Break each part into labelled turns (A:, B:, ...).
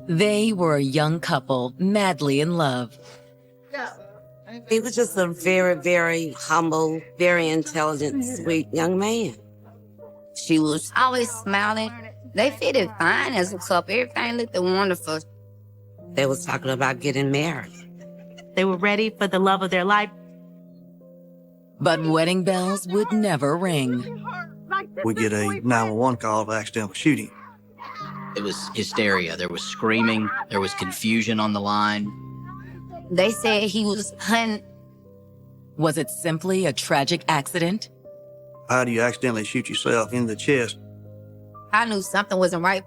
A: They were a young couple, madly in love.
B: He was just a very, very humble, very intelligent, sweet young man.
C: She was always smiling. They fitted fine as a couple. Everything looked wonderful.
B: They was talking about getting married.
D: They were ready for the love of their life.
A: But wedding bells would never ring.
E: We get a 911 call of accidental shooting.
F: It was hysteria. There was screaming. There was confusion on the line.
C: They said he was hunting.
A: Was it simply a tragic accident?
E: How do you accidentally shoot yourself in the chest?
C: I knew something wasn't right.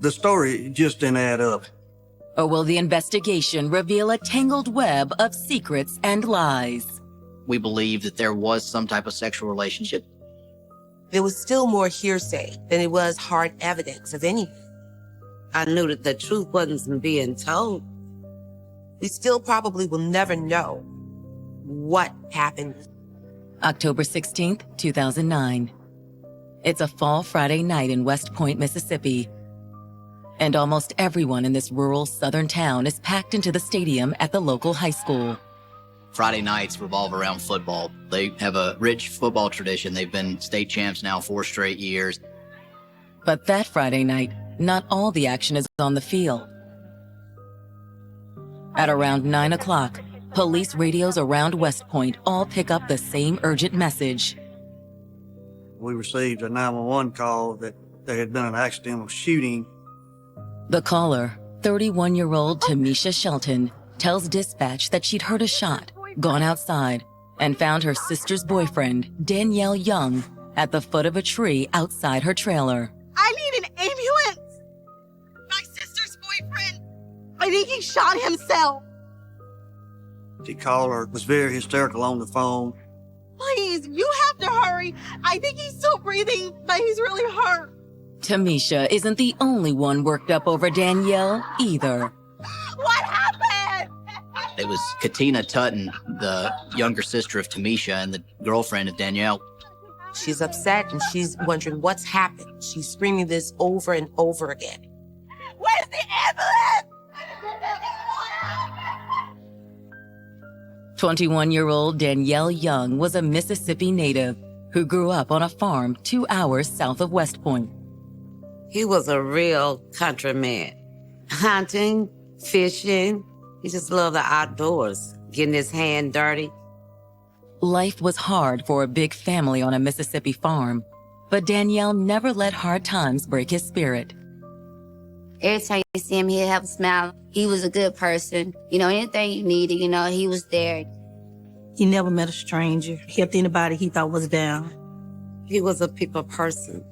E: The story just didn't add up.
A: Or will the investigation reveal a tangled web of secrets and lies?
F: We believe that there was some type of sexual relationship.
G: There was still more hearsay than it was hard evidence of anything.
B: I knew that the truth wasn't being told.
G: We still probably will never know what happened.
A: October 16th, 2009. It's a fall Friday night in West Point, Mississippi. And almost everyone in this rural southern town is packed into the stadium at the local high school.
F: Friday nights revolve around football. They have a rich football tradition. They've been state champs now 4 straight years.
A: But that Friday night, not all the action is on the field. At around 9 o'clock, police radios around West Point all pick up the same urgent message.
E: We received a 911 call that there had been an accidental shooting.
A: The caller, 31-year-old Tamisha Shelton, tells dispatch that she'd heard a shot, gone outside, and found her sister's boyfriend, Danielle Young, at the foot of a tree outside her trailer.
D: I need an ambulance. My sister's boyfriend, I think he shot himself.
E: The caller was very hysterical on the phone.
D: Please, you have to hurry. I think he's still breathing, but he's really hurt.
A: Tamisha isn't the only one worked up over Danielle either.
D: What happened?
F: It was Katina Tutton, the younger sister of Tamisha and the girlfriend of Danielle.
G: She's upset and she's wondering what's happened. She's screaming this over and over again.
D: Where's the ambulance?
A: 21-year-old Danielle Young was a Mississippi native who grew up on a farm 2 hours south of West Point.
B: He was a real country man. Hunting, fishing. He just loved the outdoors, getting his hand dirty.
A: Life was hard for a big family on a Mississippi farm, but Danielle never let hard times break his spirit.
C: Every time you see him, he'd have a smile. He was a good person. Anything you needed, he was there.
D: He never met a stranger. He helped anybody he thought was down.
B: He was a people person.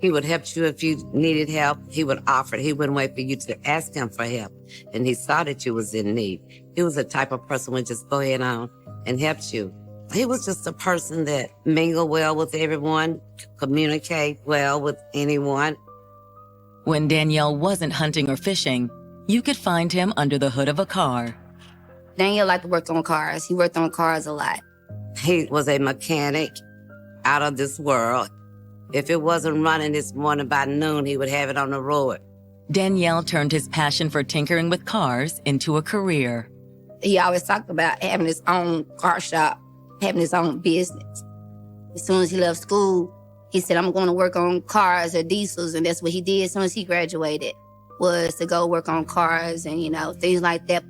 B: He would help you if you needed help. He would offer it. He wouldn't wait for you to ask him for help. And he saw that you was in need. He was the type of person who would just go ahead on and help you. He was just a person that mingled well with everyone, communicate well with anyone.
A: When Danielle wasn't hunting or fishing, you could find him under the hood of a car.
C: Daniel liked to work on cars. He worked on cars a lot.
B: He was a mechanic out of this world. If it wasn't running this morning by noon, he would have it on the road.
A: Danielle turned his passion for tinkering with cars into a career.
C: He always talked about having his own car shop, having his own business. As soon as he left school, he said, I'm going to work on cars or diesels, and that's what he did as soon as he graduated, was to go work on cars and, things like that.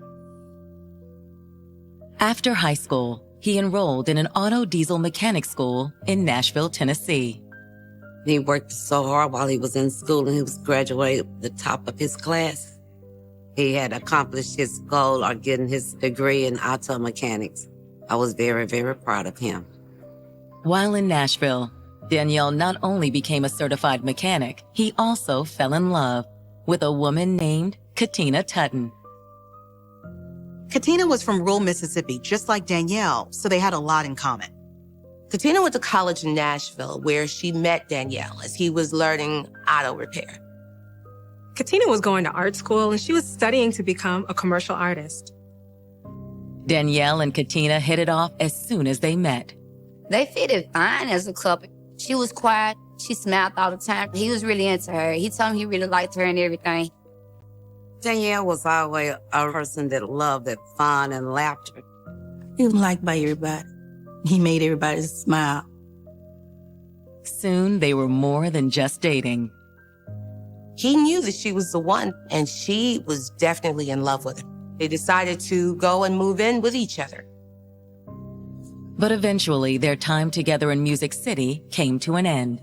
A: After high school, he enrolled in an auto diesel mechanic school in Nashville, Tennessee.
B: He worked so hard while he was in school and he was graduated the top of his class. He had accomplished his goal of getting his degree in auto mechanics. I was very, very proud of him.
A: While in Nashville, Danielle not only became a certified mechanic, he also fell in love with a woman named Katina Tutton.
H: Katina was from rural Mississippi, just like Danielle, so they had a lot in common.
G: Katina went to college in Nashville, where she met Danielle as he was learning auto repair.
I: Katina was going to art school and she was studying to become a commercial artist.
A: Danielle and Katina hit it off as soon as they met.
C: They fitted fine as a couple. She was quiet. She smiled all the time. He was really into her. He told me he really liked her and everything.
B: Danielle was always a person that loved that fun and laughter.
J: He was liked by everybody. He made everybody smile.
A: Soon they were more than just dating.
G: He knew that she was the one, and she was definitely in love with him. They decided to go and move in with each other.
A: But eventually, their time together in Music City came to an end.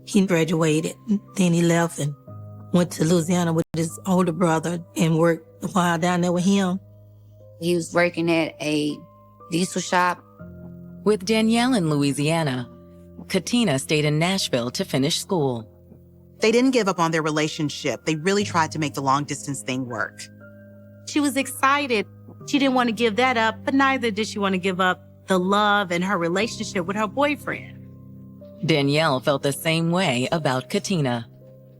J: He graduated, then he left and went to Louisiana with his older brother and worked a while down there with him.
C: He was working at a diesel shop.
A: With Danielle in Louisiana, Katina stayed in Nashville to finish school.
H: They didn't give up on their relationship. They really tried to make the long-distance thing work.
D: She was excited. She didn't want to give that up, but neither did she want to give up the love and her relationship with her boyfriend.
A: Danielle felt the same way about Katina.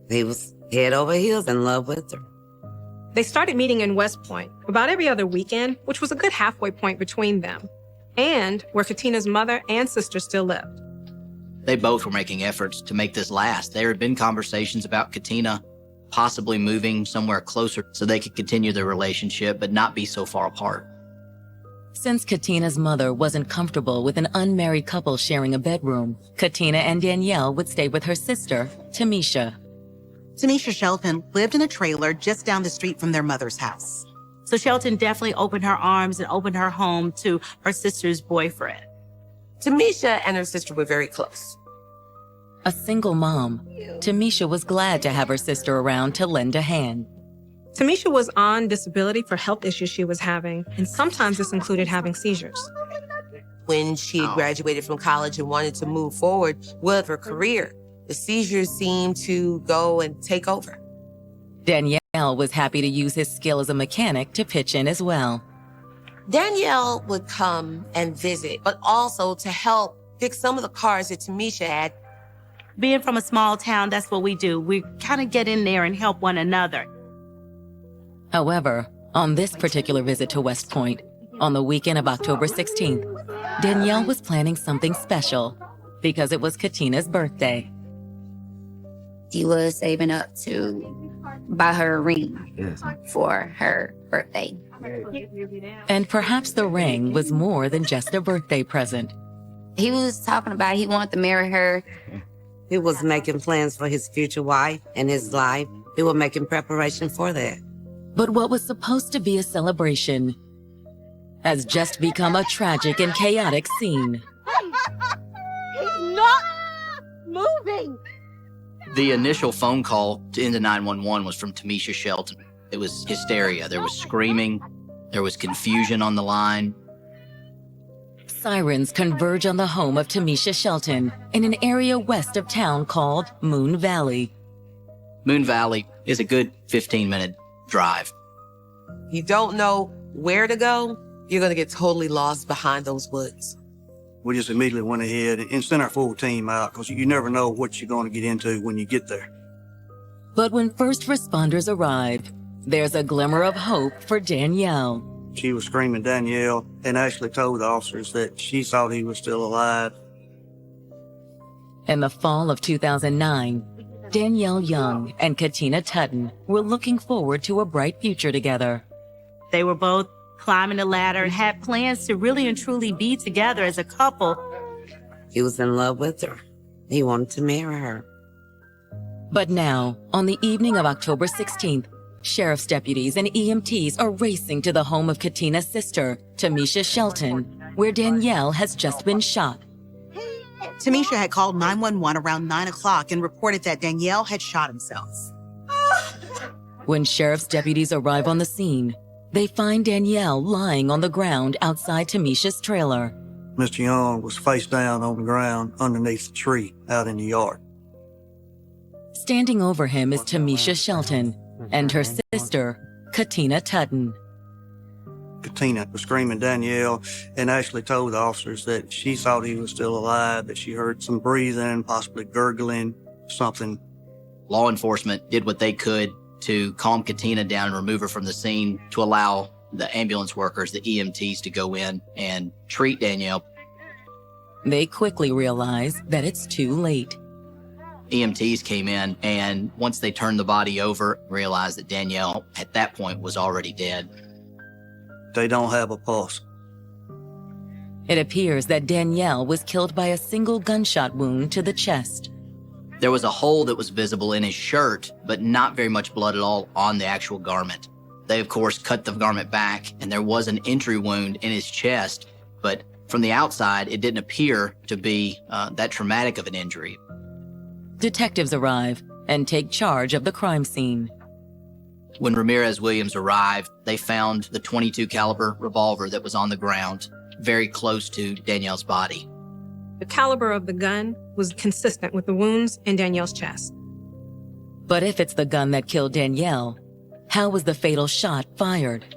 B: He was head over heels in love with her.
I: They started meeting in West Point about every other weekend, which was a good halfway point between them, and where Katina's mother and sister still lived.
F: They both were making efforts to make this last. There had been conversations about Katina possibly moving somewhere closer so they could continue their relationship but not be so far apart.
A: Since Katina's mother wasn't comfortable with an unmarried couple sharing a bedroom, Katina and Danielle would stay with her sister, Tamisha.
H: Tamisha Shelton lived in a trailer just down the street from their mother's house.
D: So Shelton definitely opened her arms and opened her home to her sister's boyfriend.
G: Tamisha and her sister were very close.
A: A single mom, Tamisha was glad to have her sister around to lend a hand.
I: Tamisha was on disability for health issues she was having, and sometimes this included having seizures.
G: When she had graduated from college and wanted to move forward with her career, the seizures seemed to go and take over.
A: Danielle was happy to use his skill as a mechanic to pitch in as well.
G: Danielle would come and visit, but also to help fix some of the cars that Tamisha had.
D: Being from a small town, that's what we do. We kind of get in there and help one another.
A: However, on this particular visit to West Point, on the weekend of October 16th, Danielle was planning something special because it was Katina's birthday.
C: He was saving up to buy her a ring for her birthday.
A: And perhaps the ring was more than just a birthday present.
C: He was talking about he wanted to marry her.
B: He was making plans for his future wife and his life. He was making preparation for that.
A: But what was supposed to be a celebration has just become a tragic and chaotic scene.
D: He's not moving.
F: The initial phone call into 911 was from Tamisha Shelton. It was hysteria. There was screaming. There was confusion on the line.
A: Sirens converge on the home of Tamisha Shelton in an area west of town called Moon Valley.
F: Moon Valley is a good 15-minute drive.
G: You don't know where to go, you're going to get totally lost behind those woods.
E: We just immediately went ahead and sent our full team out because you never know what you're going to get into when you get there.
A: But when first responders arrive, there's a glimmer of hope for Danielle.
E: She was screaming Danielle and actually told the officers that she thought he was still alive.
A: In the fall of 2009, Danielle Young and Katina Tutton were looking forward to a bright future together.
D: They were both climbing the ladder and had plans to really and truly be together as a couple.
B: He was in love with her. He wanted to marry her.
A: But now, on the evening of October 16th, sheriff's deputies and EMTs are racing to the home of Katina's sister, Tamisha Shelton, where Danielle has just been shot.
H: Tamisha had called 911 around 9 o'clock and reported that Danielle had shot himself.
A: When sheriff's deputies arrive on the scene, they find Danielle lying on the ground outside Tamisha's trailer.
E: Mr. Young was face down on the ground underneath the tree out in the yard.
A: Standing over him is Tamisha Shelton and her sister, Katina Tutton.
E: Katina was screaming Danielle and actually told the officers that she thought he was still alive, that she heard some breathing, possibly gurgling, something.
F: Law enforcement did what they could to calm Katina down and remove her from the scene to allow the ambulance workers, the EMTs, to go in and treat Danielle.
A: They quickly realize that it's too late.
F: EMTs came in, and once they turned the body over, realized that Danielle at that point was already dead.
E: They don't have a pulse.
A: It appears that Danielle was killed by a single gunshot wound to the chest.
F: There was a hole that was visible in his shirt, but not very much blood at all on the actual garment. They, of course, cut the garment back, and there was an entry wound in his chest, but from the outside, it didn't appear to be that traumatic of an injury.
A: Detectives arrive and take charge of the crime scene.
F: When Ramirez Williams arrived, they found the .22 caliber revolver that was on the ground, very close to Danielle's body.
I: The caliber of the gun was consistent with the wounds in Danielle's chest.
A: But if it's the gun that killed Danielle, how was the fatal shot fired?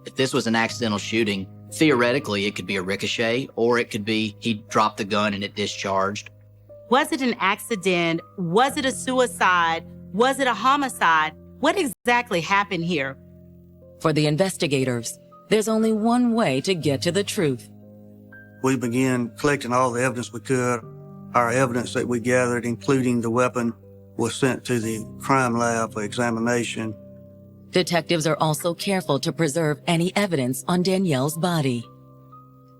F: If this was an accidental shooting, theoretically, it could be a ricochet, or it could be he dropped the gun and it discharged.
D: Was it an accident? Was it a suicide? Was it a homicide? What exactly happened here?
A: For the investigators, there's only one way to get to the truth.
E: We began collecting all the evidence we could. Our evidence that we gathered, including the weapon, was sent to the crime lab for examination.
A: Detectives are also careful to preserve any evidence on Danielle's body.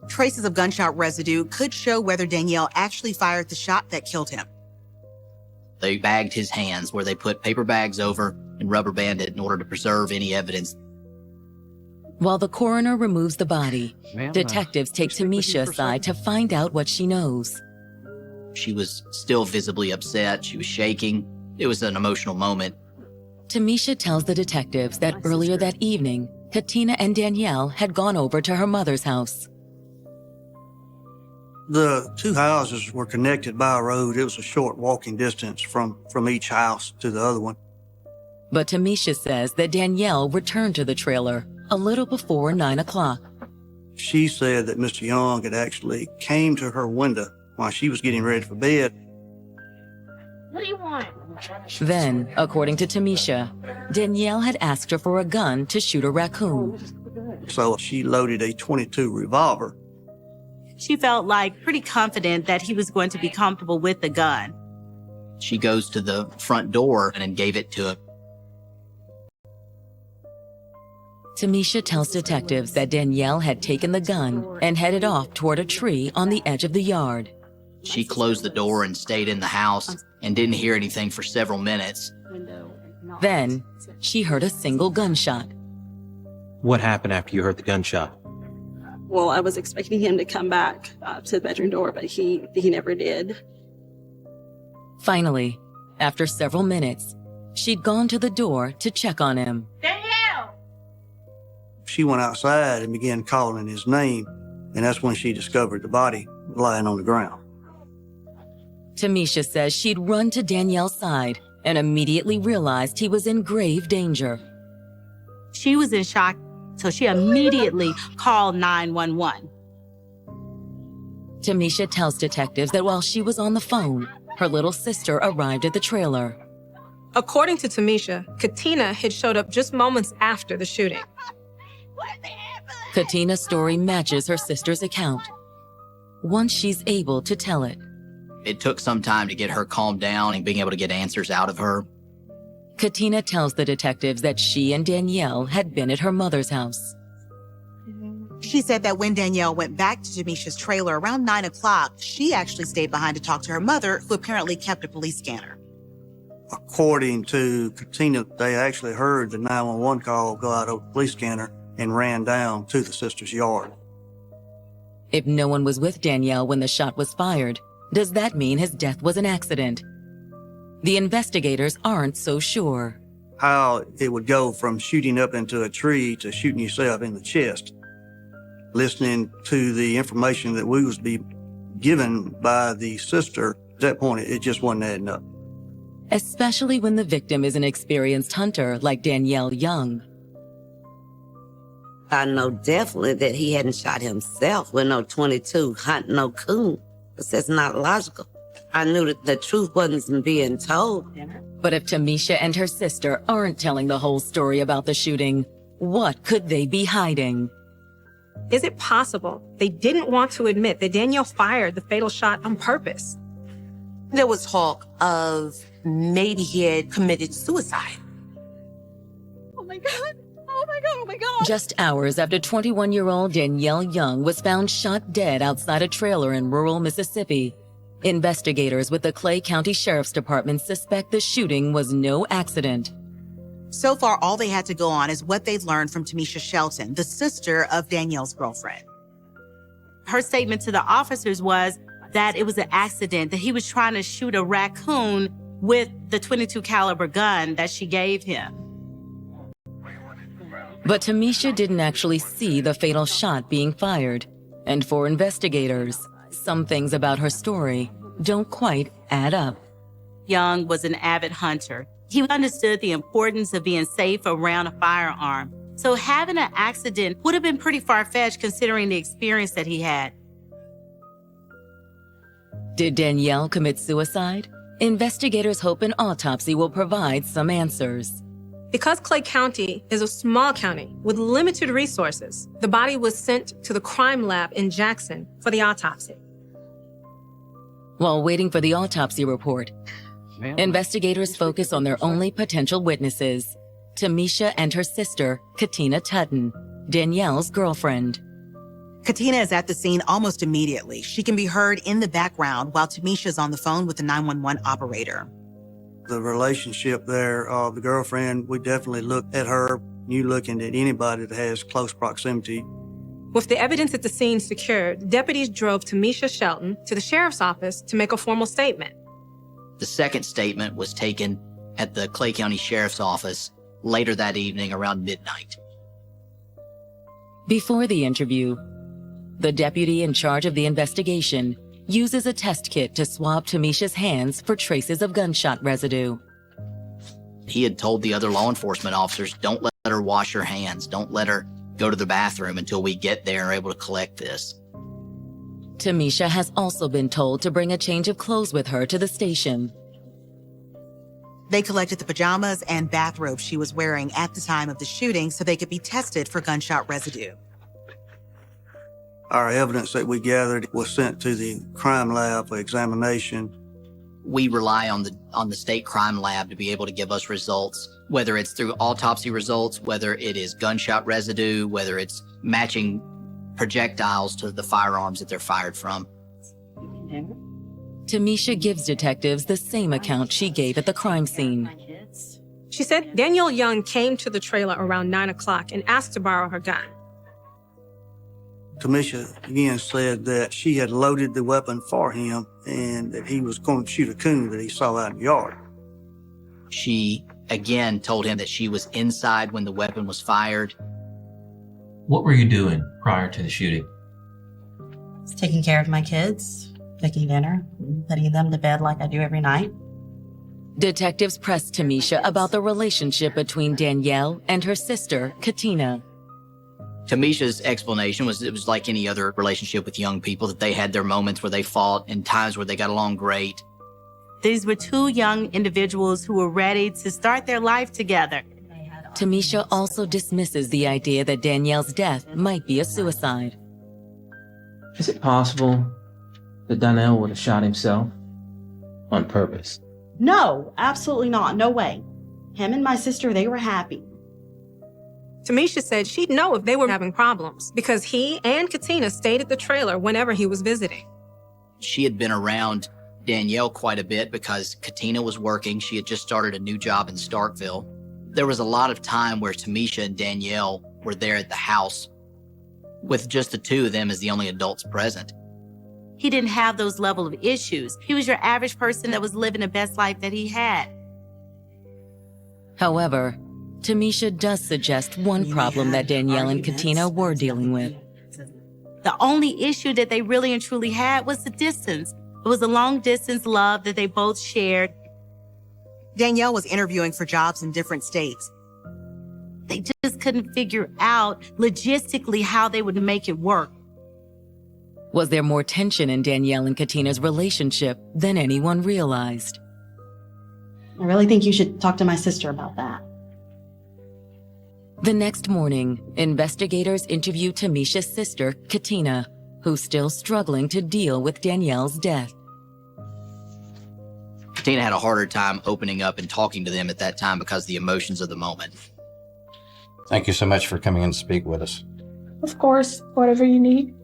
H: Traces of gunshot residue could show whether Danielle actually fired the shot that killed him.
F: They bagged his hands, where they put paper bags over and rubber banded in order to preserve any evidence.
A: While the coroner removes the body, detectives take Tamisha aside to find out what she knows.
F: She was still visibly upset. She was shaking. It was an emotional moment.
A: Tamisha tells the detectives that earlier that evening, Katina and Danielle had gone over to her mother's house.
E: The two houses were connected by a road. It was a short walking distance from each house to the other one.
A: But Tamisha says that Danielle returned to the trailer a little before 9 o'clock.
E: She said that Mr. Young had actually came to her window while she was getting ready for bed.
K: What do you want?
A: Then, according to Tamisha, Danielle had asked her for a gun to shoot a raccoon.
E: So she loaded a .22 revolver.
D: She felt pretty confident that he was going to be comfortable with the gun.
F: She goes to the front door and gave it to him.
A: Tamisha tells detectives that Danielle had taken the gun and headed off toward a tree on the edge of the yard.
F: She closed the door and stayed in the house and didn't hear anything for several minutes.
A: Then, she heard a single gunshot.
L: What happened after you heard the gunshot?
K: Well, I was expecting him to come back to the bedroom door, but he never did.
A: Finally, after several minutes, she'd gone to the door to check on him.
K: Danielle!
E: She went outside and began calling his name, and that's when she discovered the body lying on the ground.
A: Tamisha says she'd run to Danielle's side and immediately realized he was in grave danger.
D: She was in shock, so she immediately called 911.
A: Tamisha tells detectives that while she was on the phone, her little sister arrived at the trailer.
I: According to Tamisha, Katina had showed up just moments after the shooting.
A: Katina's story matches her sister's account, once she's able to tell it.
F: It took some time to get her calmed down and being able to get answers out of her.
A: Katina tells the detectives that she and Danielle had been at her mother's house.
H: She said that when Danielle went back to Tamisha's trailer around 9 o'clock, she actually stayed behind to talk to her mother, who apparently kept a police scanner.
E: According to Katina, they actually heard the 911 call go out over the police scanner and ran down to the sister's yard.
A: If no one was with Danielle when the shot was fired, does that mean his death was an accident? The investigators aren't so sure.
E: How it would go from shooting up into a tree to shooting yourself in the chest. Listening to the information that we was being given by the sister, at that point, it just wasn't adding up.
A: Especially when the victim is an experienced hunter like Danielle Young.
B: I know definitely that he hadn't shot himself with no .22 hunting no coon, because that's not logical. I knew that the truth wasn't being told.
A: But if Tamisha and her sister aren't telling the whole story about the shooting, what could they be hiding?
I: Is it possible they didn't want to admit that Danielle fired the fatal shot on purpose?
G: There was talk of maybe he had committed suicide.
K: Oh my God. Oh my God. Oh my God.
A: Just hours after 21-year-old Danielle Young was found shot dead outside a trailer in rural Mississippi, investigators with the Clay County Sheriff's Department suspect the shooting was no accident.
H: So far, all they had to go on is what they'd learned from Tamisha Shelton, the sister of Danielle's girlfriend.
D: Her statement to the officers was that it was an accident, that he was trying to shoot a raccoon with the .22 caliber gun that she gave him.
A: But Tamisha didn't actually see the fatal shot being fired. And for investigators, some things about her story don't quite add up.
D: Young was an avid hunter. He understood the importance of being safe around a firearm. So having an accident would have been pretty far-fetched considering the experience that he had.
A: Did Danielle commit suicide? Investigators hope an autopsy will provide some answers.
I: Because Clay County is a small county with limited resources, the body was sent to the crime lab in Jackson for the autopsy.
A: While waiting for the autopsy report, investigators focus on their only potential witnesses, Tamisha and her sister, Katina Tutton, Danielle's girlfriend.
H: Katina is at the scene almost immediately. She can be heard in the background while Tamisha's on the phone with the 911 operator.
E: The relationship there, the girlfriend, we definitely looked at her, you looking at anybody that has close proximity.
I: With the evidence at the scene secured, deputies drove Tamisha Shelton to the sheriff's office to make a formal statement.
F: The second statement was taken at the Clay County Sheriff's Office later that evening around midnight.
A: Before the interview, the deputy in charge of the investigation uses a test kit to swab Tamisha's hands for traces of gunshot residue.
F: He had told the other law enforcement officers, don't let her wash her hands. Don't let her go to the bathroom until we get there and are able to collect this.
A: Tamisha has also been told to bring a change of clothes with her to the station.
H: They collected the pajamas and bathrobe she was wearing at the time of the shooting so they could be tested for gunshot residue.
E: Our evidence that we gathered was sent to the crime lab for examination.
F: We rely on the state crime lab to be able to give us results, whether it's through autopsy results, whether it is gunshot residue, whether it's matching projectiles to the firearms that they're fired from.
A: Tamisha gives detectives the same account she gave at the crime scene.
I: She said Danielle Young came to the trailer around 9 o'clock and asked to borrow her gun.
E: Tamisha again said that she had loaded the weapon for him and that he was going to shoot a coon that he saw out in the yard.
F: She again told him that she was inside when the weapon was fired.
L: What were you doing prior to the shooting?
M: Taking care of my kids, cooking dinner, putting them to bed like I do every night.
A: Detectives pressed Tamisha about the relationship between Danielle and her sister, Katina.
F: Tamisha's explanation was it was like any other relationship with young people, that they had their moments where they fought and times where they got along great.
D: These were two young individuals who were ready to start their life together.
A: Tamisha also dismisses the idea that Danielle's death might be a suicide.
L: Is it possible that Danielle would have shot himself on purpose?
K: No, absolutely not. No way. Him and my sister, they were happy.
I: Tamisha said she'd know if they were having problems because he and Katina stayed at the trailer whenever he was visiting.
F: She had been around Danielle quite a bit because Katina was working. She had just started a new job in Starkville. There was a lot of time where Tamisha and Danielle were there at the house with just the two of them as the only adults present.
D: He didn't have those level of issues. He was your average person that was living the best life that he had.
A: However, Tamisha does suggest one problem that Danielle and Katina were dealing with.
D: The only issue that they really and truly had was the distance. It was a long-distance love that they both shared.
H: Danielle was interviewing for jobs in different states.
D: They just couldn't figure out logistically how they would make it work.
A: Was there more tension in Danielle and Katina's relationship than anyone realized?
K: I really think you should talk to my sister about that.
A: The next morning, investigators interview Tamisha's sister, Katina, who's still struggling to deal with Danielle's death.
F: Katina had a harder time opening up and talking to them at that time because of the emotions of the moment.
N: Thank you so much for coming in to speak with us.
K: Of course, whatever you need.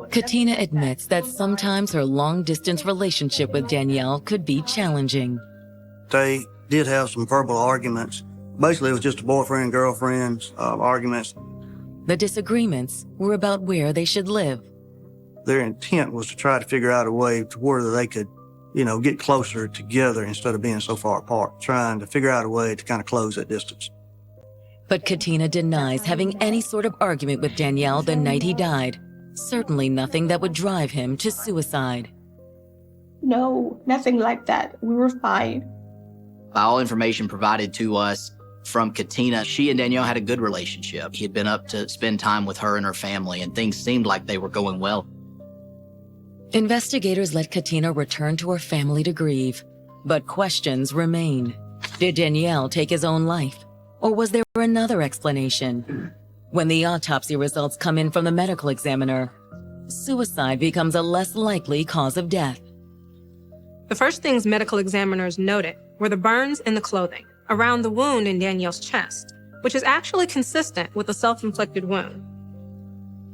A: Katina admits that sometimes her long-distance relationship with Danielle could be challenging.
E: They did have some verbal arguments. Basically, it was just boyfriend-girlfriend arguments.
A: The disagreements were about where they should live.
E: Their intent was to try to figure out a way to where they could, get closer together instead of being so far apart, trying to figure out a way to kind of close that distance.
A: But Katina denies having any sort of argument with Danielle the night he died. Certainly nothing that would drive him to suicide.
K: No, nothing like that. We were fine.
F: By all information provided to us from Katina, she and Danielle had a good relationship. He had been up to spend time with her and her family, and things seemed like they were going well.
A: Investigators let Katina return to her family to grieve, but questions remain. Did Danielle take his own life, or was there another explanation? When the autopsy results come in from the medical examiner, suicide becomes a less likely cause of death.
I: The first things medical examiners noted were the burns in the clothing around the wound in Danielle's chest, which is actually consistent with a self-inflicted wound.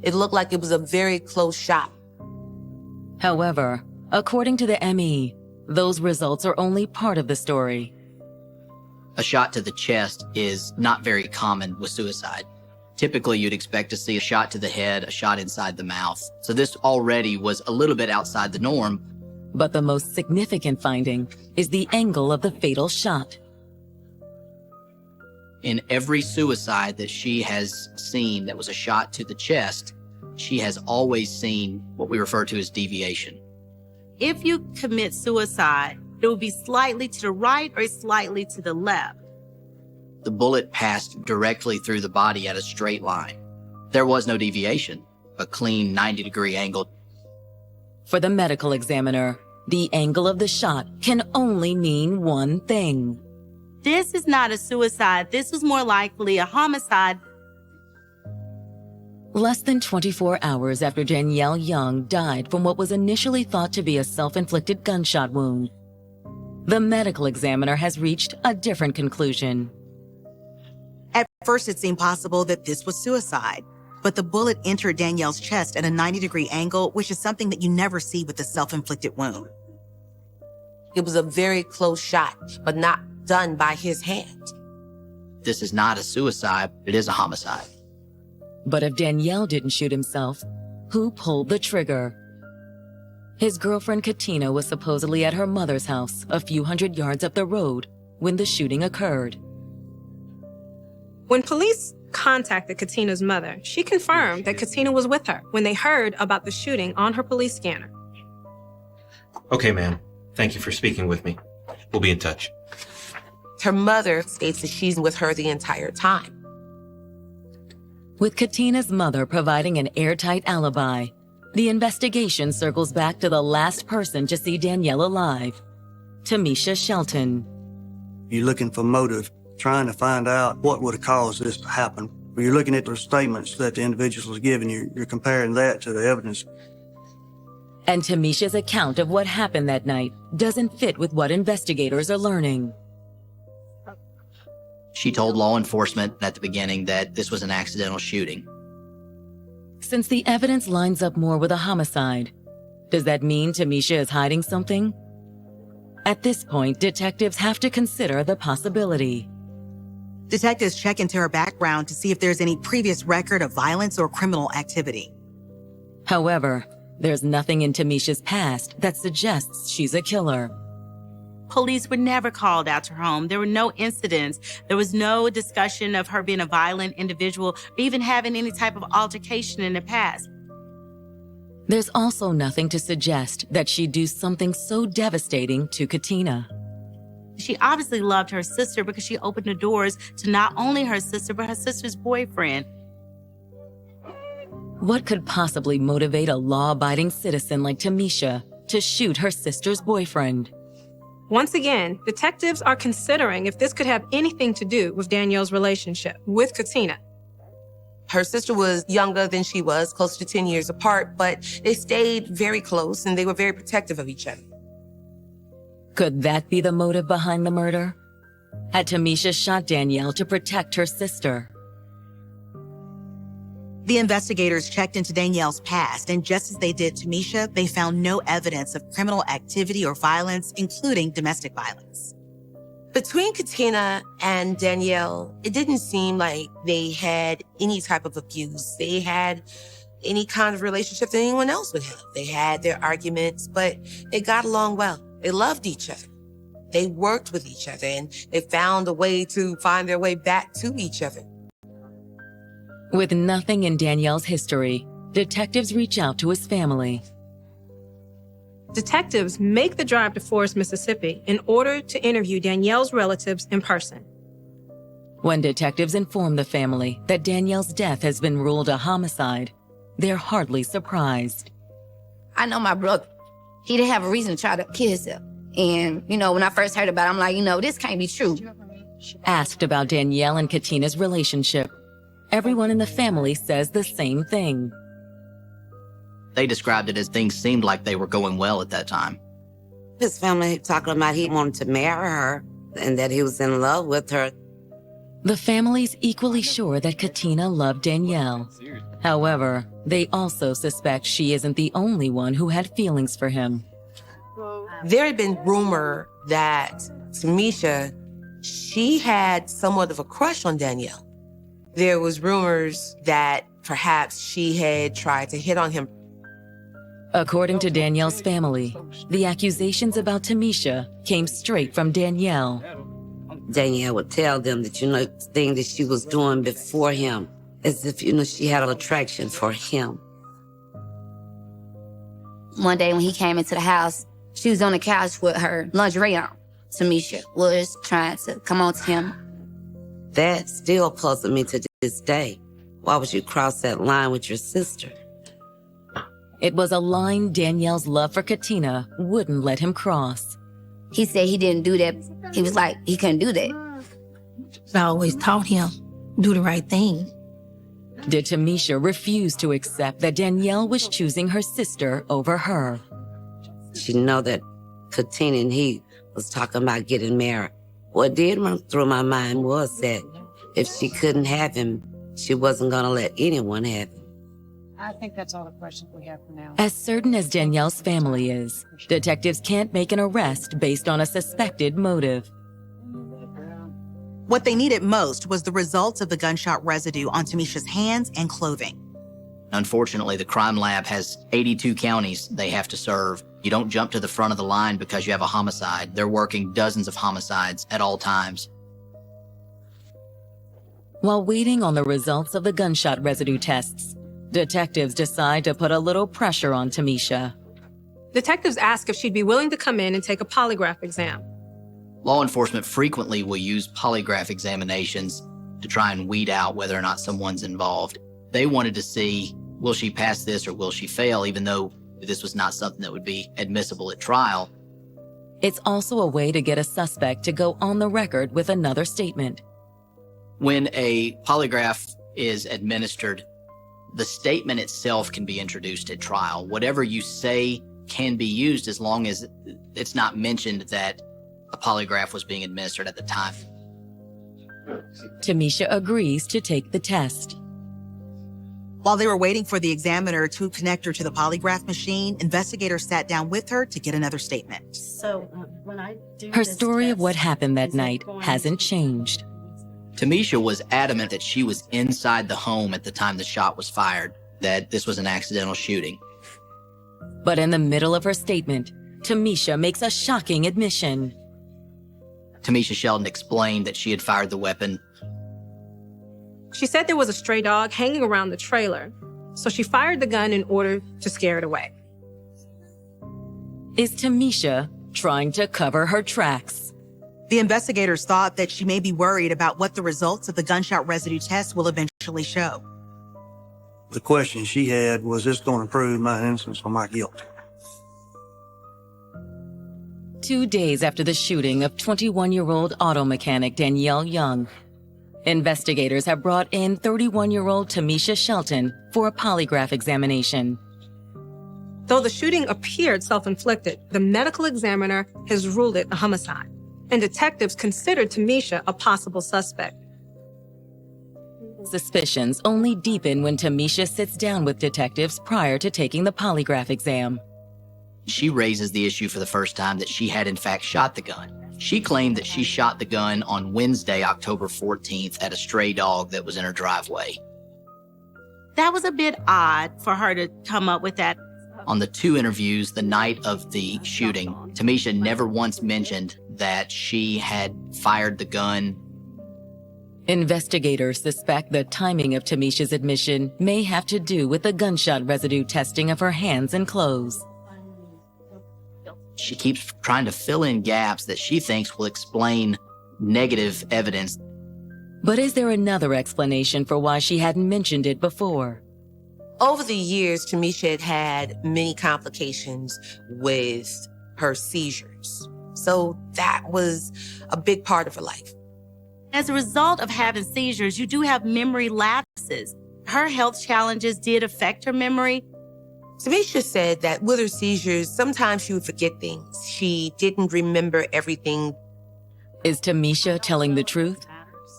G: It looked like it was a very close shot.
A: However, according to the ME, those results are only part of the story.
F: A shot to the chest is not very common with suicide. Typically, you'd expect to see a shot to the head, a shot inside the mouth. So this already was a little bit outside the norm.
A: But the most significant finding is the angle of the fatal shot.
F: In every suicide that she has seen that was a shot to the chest, she has always seen what we refer to as deviation.
D: If you commit suicide, it will be slightly to the right or slightly to the left.
F: The bullet passed directly through the body at a straight line. There was no deviation, a clean 90-degree angle.
A: For the medical examiner, the angle of the shot can only mean one thing.
D: This is not a suicide. This was more likely a homicide.
A: Less than 24 hours after Danielle Young died from what was initially thought to be a self-inflicted gunshot wound, the medical examiner has reached a different conclusion.
H: At first, it seemed possible that this was suicide, but the bullet entered Danielle's chest at a 90-degree angle, which is something that you never see with a self-inflicted wound.
G: It was a very close shot, but not done by his hand.
F: This is not a suicide, it is a homicide.
A: But if Danielle didn't shoot himself, who pulled the trigger? His girlfriend Katina was supposedly at her mother's house a few hundred yards up the road when the shooting occurred.
I: When police contacted Katina's mother, she confirmed that Katina was with her when they heard about the shooting on her police scanner.
O: Okay, ma'am. Thank you for speaking with me. We'll be in touch.
G: Her mother states that she's with her the entire time.
A: With Katina's mother providing an airtight alibi, the investigation circles back to the last person to see Danielle alive, Tamisha Shelton.
E: You're looking for motive, trying to find out what would have caused this to happen. You're looking at the statements that the individual was giving you. You're comparing that to the evidence.
A: And Tamisha's account of what happened that night doesn't fit with what investigators are learning.
F: She told law enforcement at the beginning that this was an accidental shooting.
A: Since the evidence lines up more with a homicide, does that mean Tamisha is hiding something? At this point, detectives have to consider the possibility.
H: Detectives check into her background to see if there's any previous record of violence or criminal activity.
A: However, there's nothing in Tamisha's past that suggests she's a killer.
D: Police were never called out to her home. There were no incidents. There was no discussion of her being a violent individual or even having any type of altercation in the past.
A: There's also nothing to suggest that she'd do something so devastating to Katina.
D: She obviously loved her sister because she opened the doors to not only her sister, but her sister's boyfriend.
A: What could possibly motivate a law-abiding citizen like Tamisha to shoot her sister's boyfriend?
I: Once again, detectives are considering if this could have anything to do with Danielle's relationship with Katina.
G: Her sister was younger than she was, close to 10 years apart, but they stayed very close and they were very protective of each other.
A: Could that be the motive behind the murder? Had Tamisha shot Danielle to protect her sister?
H: The investigators checked into Danielle's past, and just as they did Tamisha, they found no evidence of criminal activity or violence, including domestic violence.
G: Between Katina and Danielle, it didn't seem like they had any type of abuse. They had any kind of relationship that anyone else would have. They had their arguments, but they got along well. They loved each other. They worked with each other, and they found a way to find their way back to each other.
A: With nothing in Danielle's history, detectives reach out to his family.
I: Detectives make the drive to Forest, Mississippi in order to interview Danielle's relatives in person.
A: When detectives inform the family that Danielle's death has been ruled a homicide, they're hardly surprised.
C: I know my brother. He didn't have a reason to try to kill himself. And, when I first heard about it, I'm like, this can't be true.
A: Asked about Danielle and Katina's relationship, everyone in the family says the same thing.
F: They described it as things seemed like they were going well at that time.
B: His family talking about he wanted to marry her and that he was in love with her.
A: The family's equally sure that Katina loved Danielle. However, they also suspect she isn't the only one who had feelings for him.
G: There had been rumor that Tamisha, she had somewhat of a crush on Danielle. There was rumors that perhaps she had tried to hit on him.
A: According to Danielle's family, the accusations about Tamisha came straight from Danielle.
B: Danielle would tell them that, the thing that she was doing before him, as if, she had an attraction for him.
C: One day when he came into the house, she was on the couch with her lingerie on. Tamisha was trying to come on to him.
B: That still puzzles me to this day. Why would you cross that line with your sister?
A: It was a line Danielle's love for Katina wouldn't let him cross.
C: He said he didn't do that. He was like, he couldn't do that.
J: I always taught him, do the right thing.
A: Did Tamisha refuse to accept that Danielle was choosing her sister over her?
B: She know that Katina and he was talking about getting married. What did run through my mind was that if she couldn't have him, she wasn't going to let anyone have him.
P: I think that's all the questions we have for now.
A: As certain as Danielle's family is, detectives can't make an arrest based on a suspected motive.
H: What they needed most was the results of the gunshot residue on Tamisha's hands and clothing.
F: Unfortunately, the crime lab has 82 counties they have to serve. You don't jump to the front of the line because you have a homicide. They're working dozens of homicides at all times.
A: While waiting on the results of the gunshot residue tests, detectives decide to put a little pressure on Tamisha.
I: Detectives ask if she'd be willing to come in and take a polygraph exam.
F: Law enforcement frequently will use polygraph examinations to try and weed out whether or not someone's involved. They wanted to see, will she pass this or will she fail, even though this was not something that would be admissible at trial.
A: It's also a way to get a suspect to go on the record with another statement.
F: When a polygraph is administered, the statement itself can be introduced at trial. Whatever you say can be used as long as it's not mentioned that a polygraph was being administered at the time.
A: Tamisha agrees to take the test.
H: While they were waiting for the examiner to connect her to the polygraph machine, investigators sat down with her to get another statement.
M: So when I do
A: Her story of what happened that night hasn't changed.
F: Tamisha was adamant that she was inside the home at the time the shot was fired, that this was an accidental shooting.
A: But in the middle of her statement, Tamisha makes a shocking admission.
F: Tamisha Sheldon explained that she had fired the weapon.
I: She said there was a stray dog hanging around the trailer, so she fired the gun in order to scare it away.
A: Is Tamisha trying to cover her tracks?
H: The investigators thought that she may be worried about what the results of the gunshot residue test will eventually show.
E: The question she had was, this going to prove my innocence or my guilt?
A: 2 days after the shooting of 21-year-old auto mechanic Danielle Young, investigators have brought in 31-year-old Tamisha Shelton for a polygraph examination.
I: Though the shooting appeared self-inflicted, the medical examiner has ruled it a homicide, and detectives considered Tamisha a possible suspect.
A: Suspicions only deepen when Tamisha sits down with detectives prior to taking the polygraph exam.
F: She raises the issue for the first time that she had in fact shot the gun. She claimed that she shot the gun on Wednesday, October 14th at a stray dog that was in her driveway.
D: That was a bit odd for her to come up with that.
F: On the 2 interviews the night of the shooting, Tamisha never once mentioned that she had fired the gun.
A: Investigators suspect the timing of Tamisha's admission may have to do with the gunshot residue testing of her hands and clothes.
F: She keeps trying to fill in gaps that she thinks will explain negative evidence.
A: But is there another explanation for why she hadn't mentioned it before?
G: Over the years, Tamisha had had many complications with her seizures. So that was a big part of her life.
D: As a result of having seizures, you do have memory lapses. Her health challenges did affect her memory.
G: Tamisha said that with her seizures, sometimes she would forget things. She didn't remember everything.
A: Is Tamisha telling the truth?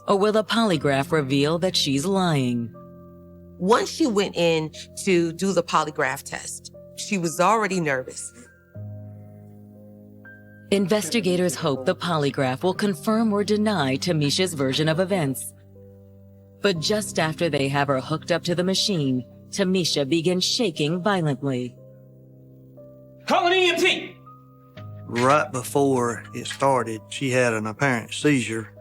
A: Or will the polygraph reveal that she's lying?
G: Once she went in to do the polygraph test, she was already nervous.
A: Investigators hope the polygraph will confirm or deny Tamisha's version of events. But just after they have her hooked up to the machine, Tamisha begins shaking violently.
L: Call an EMT!
E: Right before it started, she had an apparent seizure.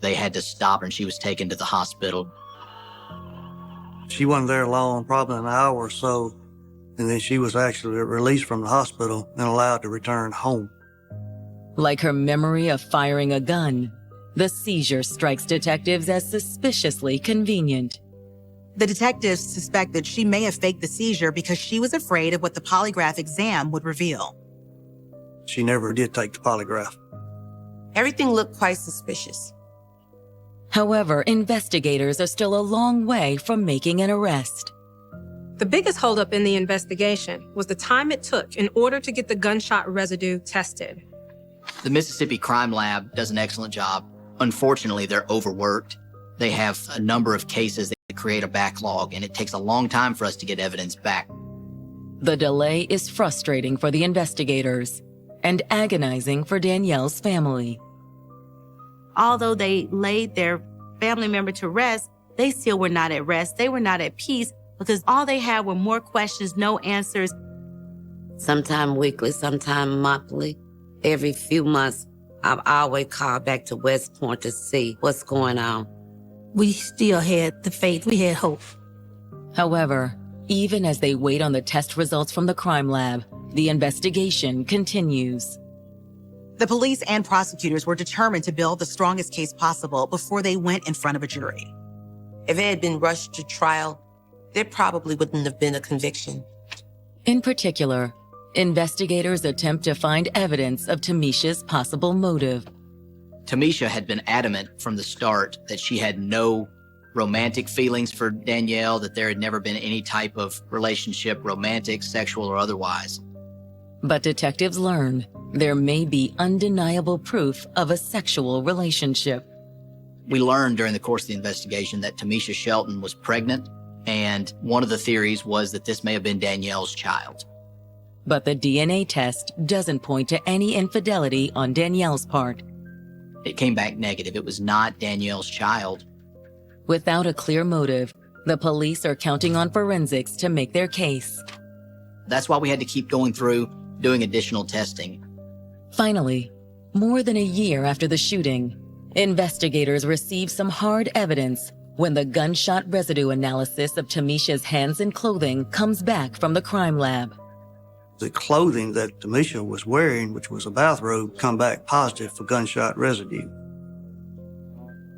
F: They had to stop her and she was taken to the hospital.
E: She wasn't there long, probably an hour or so, and then she was actually released from the hospital and allowed to return home.
A: Like her memory of firing a gun, the seizure strikes detectives as suspiciously convenient.
H: The detectives suspect that she may have faked the seizure because she was afraid of what the polygraph exam would reveal.
E: She never did take the polygraph.
G: Everything looked quite suspicious.
A: However, investigators are still a long way from making an arrest.
I: The biggest holdup in the investigation was the time it took in order to get the gunshot residue tested.
F: The Mississippi Crime Lab does an excellent job. Unfortunately, they're overworked. They have a number of cases that create a backlog, and it takes a long time for us to get evidence back.
A: The delay is frustrating for the investigators and agonizing for Danielle's family.
D: Although they laid their family member to rest, they still were not at rest. They were not at peace because all they had were more questions, no answers.
B: Sometime weekly, sometime monthly. Every few months, I always call back to West Point to see what's going on.
J: We still had the faith. We had hope.
A: However, even as they wait on the test results from the crime lab, the investigation continues.
H: The police and prosecutors were determined to build the strongest case possible before they went in front of a jury.
G: If it had been rushed to trial, there probably wouldn't have been a conviction.
A: In particular, investigators attempt to find evidence of Tamisha's possible motive.
F: Tamisha had been adamant from the start that she had no romantic feelings for Danielle, that there had never been any type of relationship, romantic, sexual, or otherwise.
A: But detectives learn there may be undeniable proof of a sexual relationship.
F: We learned during the course of the investigation that Tamisha Shelton was pregnant, and one of the theories was that this may have been Danielle's child.
A: But the DNA test doesn't point to any infidelity on Danielle's part.
F: It came back negative. It was not Danielle's child.
A: Without a clear motive, the police are counting on forensics to make their case.
F: That's why we had to keep going through, doing additional testing.
A: Finally, more than a year after the shooting, investigators receive some hard evidence when the gunshot residue analysis of Tamisha's hands and clothing comes back from the crime lab.
E: The clothing that Tamisha was wearing, which was a bathrobe, come back positive for gunshot residue.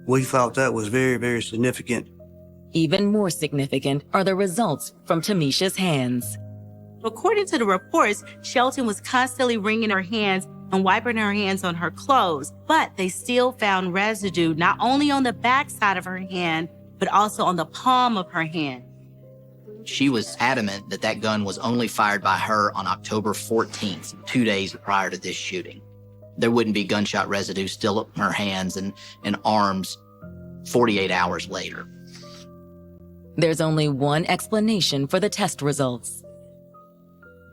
E: We thought that was very, very significant.
A: Even more significant are the results from Tamisha's hands.
D: According to the reports, Shelton was constantly wringing her hands and wiping her hands on her clothes, but they still found residue not only on the back side of her hand, but also on the palm of her hand.
F: She was adamant that that gun was only fired by her on October 14th, 2 days prior to this shooting. There wouldn't be gunshot residue still in her hands and arms 48 hours later.
A: There's only one explanation for the test results.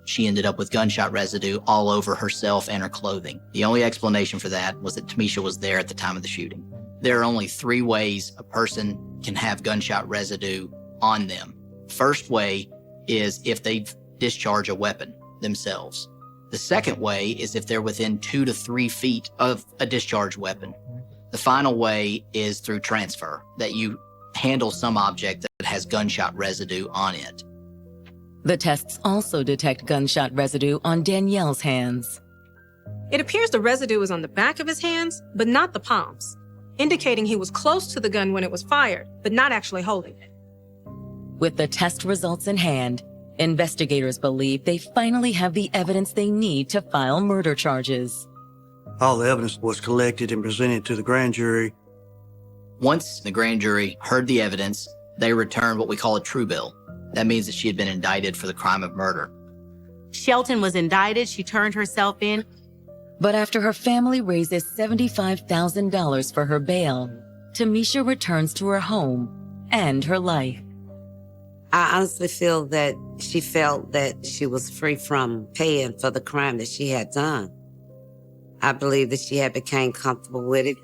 F: She ended up with gunshot residue all over herself and her clothing. The only explanation for that was that Tamisha was there at the time of the shooting. There are only 3 ways a person can have gunshot residue on them. First way is if they discharge a weapon themselves. The second way is if they're within 2 to 3 feet of a discharged weapon. The final way is through transfer, that you handle some object that has gunshot residue on it.
A: The tests also detect gunshot residue on Danielle's hands.
I: It appears the residue is on the back of his hands, but not the palms, indicating he was close to the gun when it was fired, but not actually holding it.
A: With the test results in hand, investigators believe they finally have the evidence they need to file murder charges.
E: All the evidence was collected and presented to the grand jury.
F: Once the grand jury heard the evidence, they returned what we call a true bill. That means that she had been indicted for the crime of murder.
D: Shelton was indicted. She turned herself in.
A: But after her family raises $75,000 for her bail, Tamisha returns to her home and her life.
B: I honestly feel that she felt that she was free from paying for the crime that she had done. I believe that she had become comfortable with it.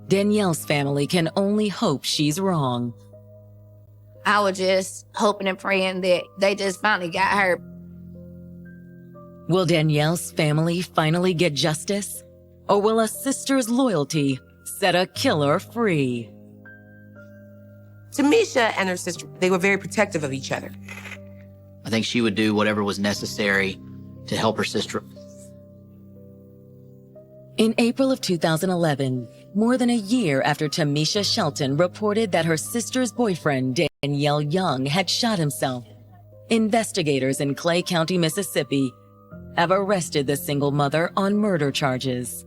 A: Danielle's family can only hope she's wrong.
C: I was just hoping and praying that they just finally got her.
A: Will Danielle's family finally get justice? Or will a sister's loyalty set a killer free?
G: Tamisha and her sister, they were very protective of each other.
F: I think she would do whatever was necessary to help her sister.
A: In April of 2011, more than a year after Tamisha Shelton reported that her sister's boyfriend, Danielle Young, had shot himself, investigators in Clay County, Mississippi, have arrested the single mother on murder charges.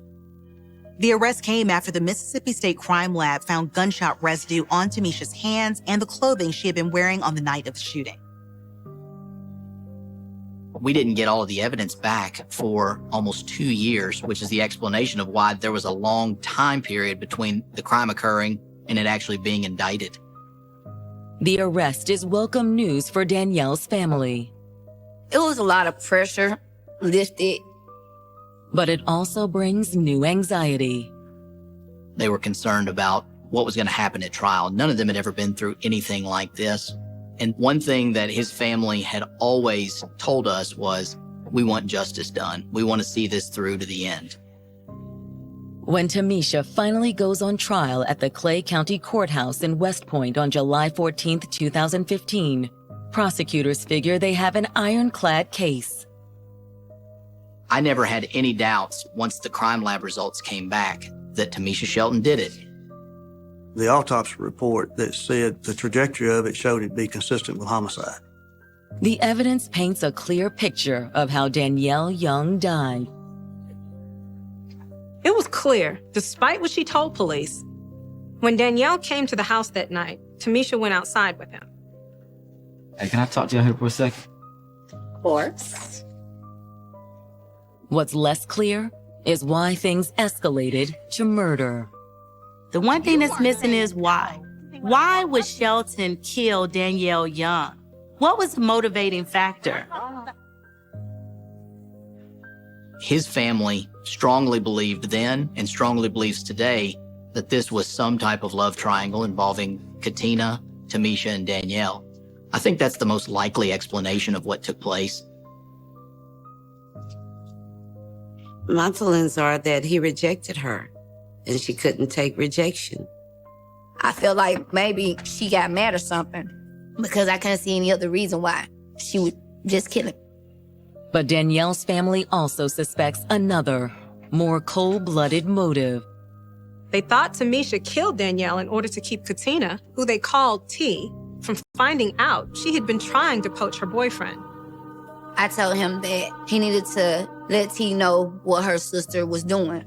H: The arrest came after the Mississippi State Crime Lab found gunshot residue on Tamisha's hands and the clothing she had been wearing on the night of the shooting.
F: We didn't get all of the evidence back for almost 2 years, which is the explanation of why there was a long time period between the crime occurring and it actually being indicted.
A: The arrest is welcome news for Danielle's family.
C: It was a lot of pressure lifted.
A: But it also brings new anxiety.
F: They were concerned about what was going to happen at trial. None of them had ever been through anything like this. And one thing that his family had always told us was, we want justice done. We want to see this through to the end.
A: When Tamisha finally goes on trial at the Clay County Courthouse in West Point on July 14, 2015, prosecutors figure they have an ironclad case.
F: I never had any doubts once the crime lab results came back that Tamisha Shelton did it.
E: The autopsy report that said the trajectory of it showed it to be consistent with homicide.
A: The evidence paints a clear picture of how Danielle Young died.
I: It was clear, despite what she told police. When Danielle came to the house that night, Tamisha went outside with him.
L: Hey, can I talk to you out here for a second?
M: Of course.
A: What's less clear is why things escalated to murder.
D: The one thing that's missing is why. Why would Shelton kill Danielle Young? What was the motivating factor?
F: His family strongly believed then and strongly believes today that this was some type of love triangle involving Katina, Tamisha, and Danielle. I think that's the most likely explanation of what took place.
B: My feelings are that he rejected her and she couldn't take rejection.
C: I feel like maybe she got mad or something because I couldn't see any other reason why she would just kill him.
A: But Danielle's family also suspects another, more cold-blooded motive.
I: They thought Tamisha killed Danielle in order to keep Katina, who they called T, from finding out she had been trying to poach her boyfriend.
C: I told him that he needed to let T know what her sister was doing.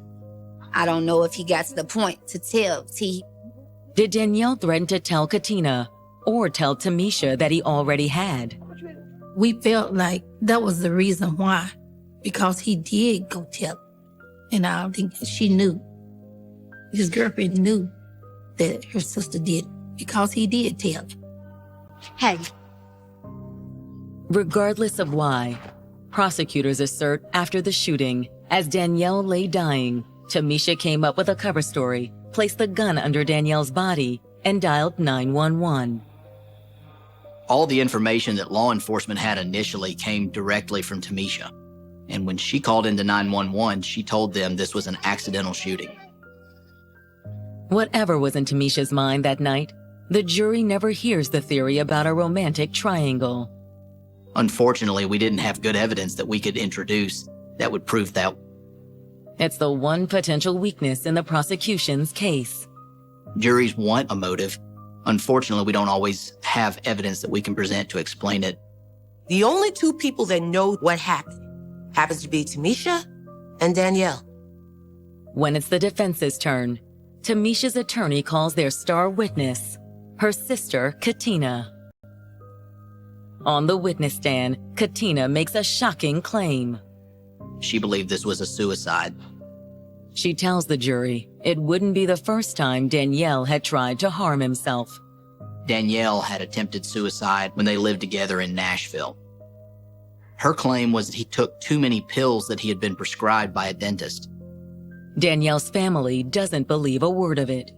C: I don't know if he got to the point to tell T.
A: Did Danielle threaten to tell Katina, or tell Tamisha that he already had.
J: We felt like that was the reason why, because he did go tell her. And I think she knew. His girlfriend knew that her sister did because he did tell her.
C: Hey.
A: Regardless of why, prosecutors assert after the shooting, as Danielle lay dying, Tamisha came up with a cover story, placed the gun under Danielle's body, and dialed 911.
F: All the information that law enforcement had initially came directly from Tamisha. And when she called into 911, she told them this was an accidental shooting.
A: Whatever was in Tamisha's mind that night, the jury never hears the theory about a romantic triangle.
F: Unfortunately, we didn't have good evidence that we could introduce that would prove that.
A: It's the one potential weakness in the prosecution's case.
F: Juries want a motive. Unfortunately, we don't always have evidence that we can present to explain it.
G: The only two people that know what happened happens to be Tamisha and Danielle.
A: When it's the defense's turn, Tamisha's attorney calls their star witness, her sister, Katina. On the witness stand, Katina makes a shocking claim.
F: She believed this was a suicide.
A: She tells the jury it wouldn't be the first time Danielle had tried to harm himself.
F: Danielle had attempted suicide when they lived together in Nashville. Her claim was that he took too many pills that he had been prescribed by a dentist.
A: Danielle's family doesn't believe a word of it.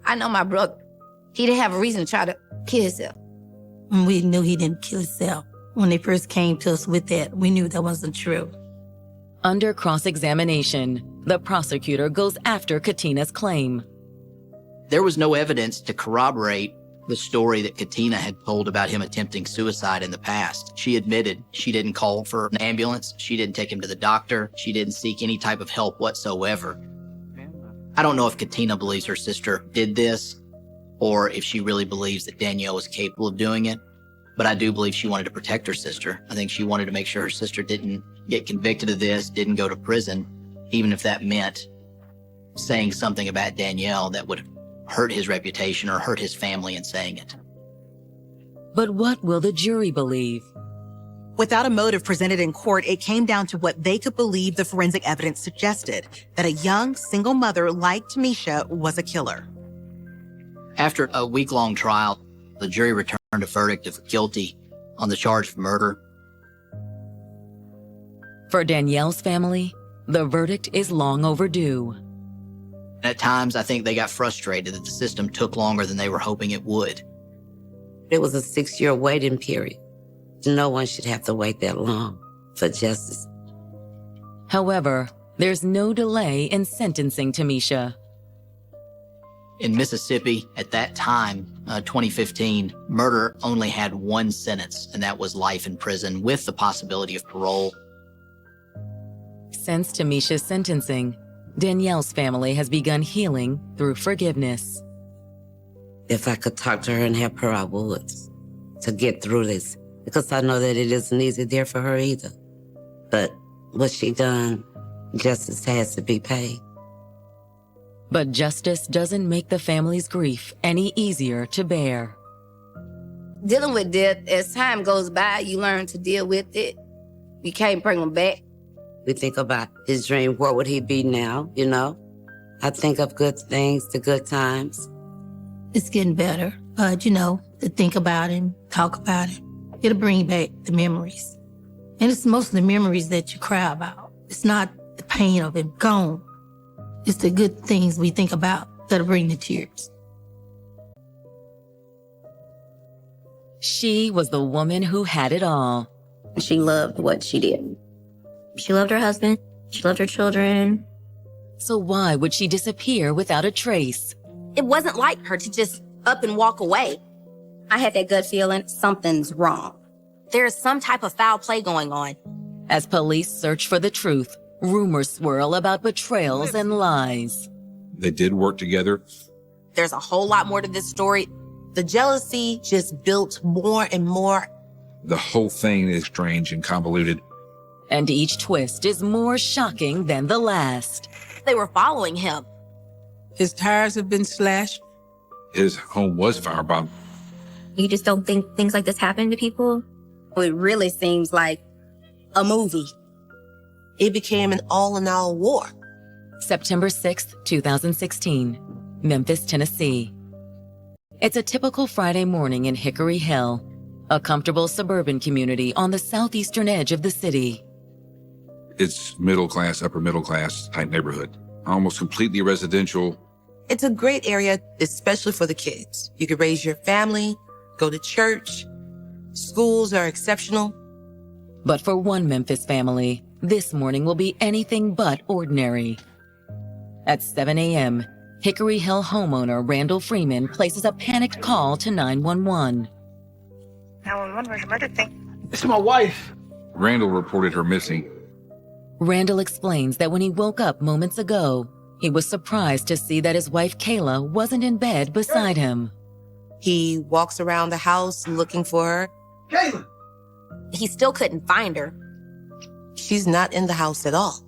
C: I know my brother. He didn't have a reason to try to kill himself.
J: We knew he didn't kill himself. When they first came to us with that, we knew that wasn't true.
A: Under cross-examination, the prosecutor goes after Katina's claim.
F: There was no evidence to corroborate the story that Katina had told about him attempting suicide in the past. She admitted she didn't call for an ambulance. She didn't take him to the doctor. She didn't seek any type of help whatsoever. I don't know if Katina believes her sister did this or if she really believes that Danielle was capable of doing it. But I do believe she wanted to protect her sister. I think she wanted to make sure her sister didn't get convicted of this, didn't go to prison, even if that meant saying something about Danielle that would hurt his reputation or hurt his family in saying it.
A: But what will the jury believe?
H: Without a motive presented in court, it came down to what they could believe the forensic evidence suggested, that a young, single mother like Tamisha was a killer.
F: After a week-long trial, the jury returned a verdict of guilty on the charge of murder.
A: For Danielle's family, the verdict is long overdue.
F: At times, I think they got frustrated that the system took longer than they were hoping it would.
B: It was a 6-year waiting period. No one should have to wait that long for justice.
A: However, there's no delay in sentencing Tamisha.
F: In Mississippi, at that time, 2015, murder only had one sentence, and that was life in prison with the possibility of parole.
A: Since Tamisha's sentencing, Danielle's family has begun healing through forgiveness.
B: If I could talk to her and help her, I would, to get through this, because I know that it isn't easy there for her either. But what she done, justice has to be paid.
A: But justice doesn't make the family's grief any easier to bear.
C: Dealing with death, as time goes by, you learn to deal with it. You can't bring them back.
B: We think about his dream, where would he be now, you know? I think of good things, the good times.
J: It's getting better, but to think about it, talk about it, it'll bring back the memories. And it's mostly the memories that you cry about. It's not the pain of it gone. It's the good things we think about that'll bring the tears.
A: She was the woman who had it all.
Q: She loved what she did. She loved her husband. She loved her children.
A: So why would she disappear without a trace?
Q: It wasn't like her to just up and walk away. I had that gut feeling something's wrong. There's some type of foul play going on.
A: As police search for the truth, rumors swirl about betrayals and lies.
R: They did work together.
G: There's a whole lot more to this story. The jealousy just built more and more.
R: The whole thing is strange and convoluted.
A: And each twist is more shocking than the last.
Q: They were following him.
S: His tires have been slashed.
R: His home was firebombed.
Q: You just don't think things like this happen to people. It really seems like a movie.
G: It became an all-in-all war.
A: September 6th, 2016, Memphis, Tennessee. It's a typical Friday morning in Hickory Hill, a comfortable suburban community on the southeastern edge of the city.
R: It's middle class, upper middle class type neighborhood, almost completely residential.
G: It's a great area, especially for the kids. You could raise your family, go to church. Schools are exceptional.
A: But for one Memphis family, this morning will be anything but ordinary. At 7 a.m., Hickory Hill homeowner Randall Freeman places a panicked call to 911.
S: 911, where's the murder thing?
R: It's my wife. Randall reported her missing.
A: Randall explains that when he woke up moments ago, he was surprised to see that his wife Kayla wasn't in bed beside him.
G: He walks around the house looking for her.
R: Kayla!
Q: He still couldn't find her.
G: She's not in the house at all.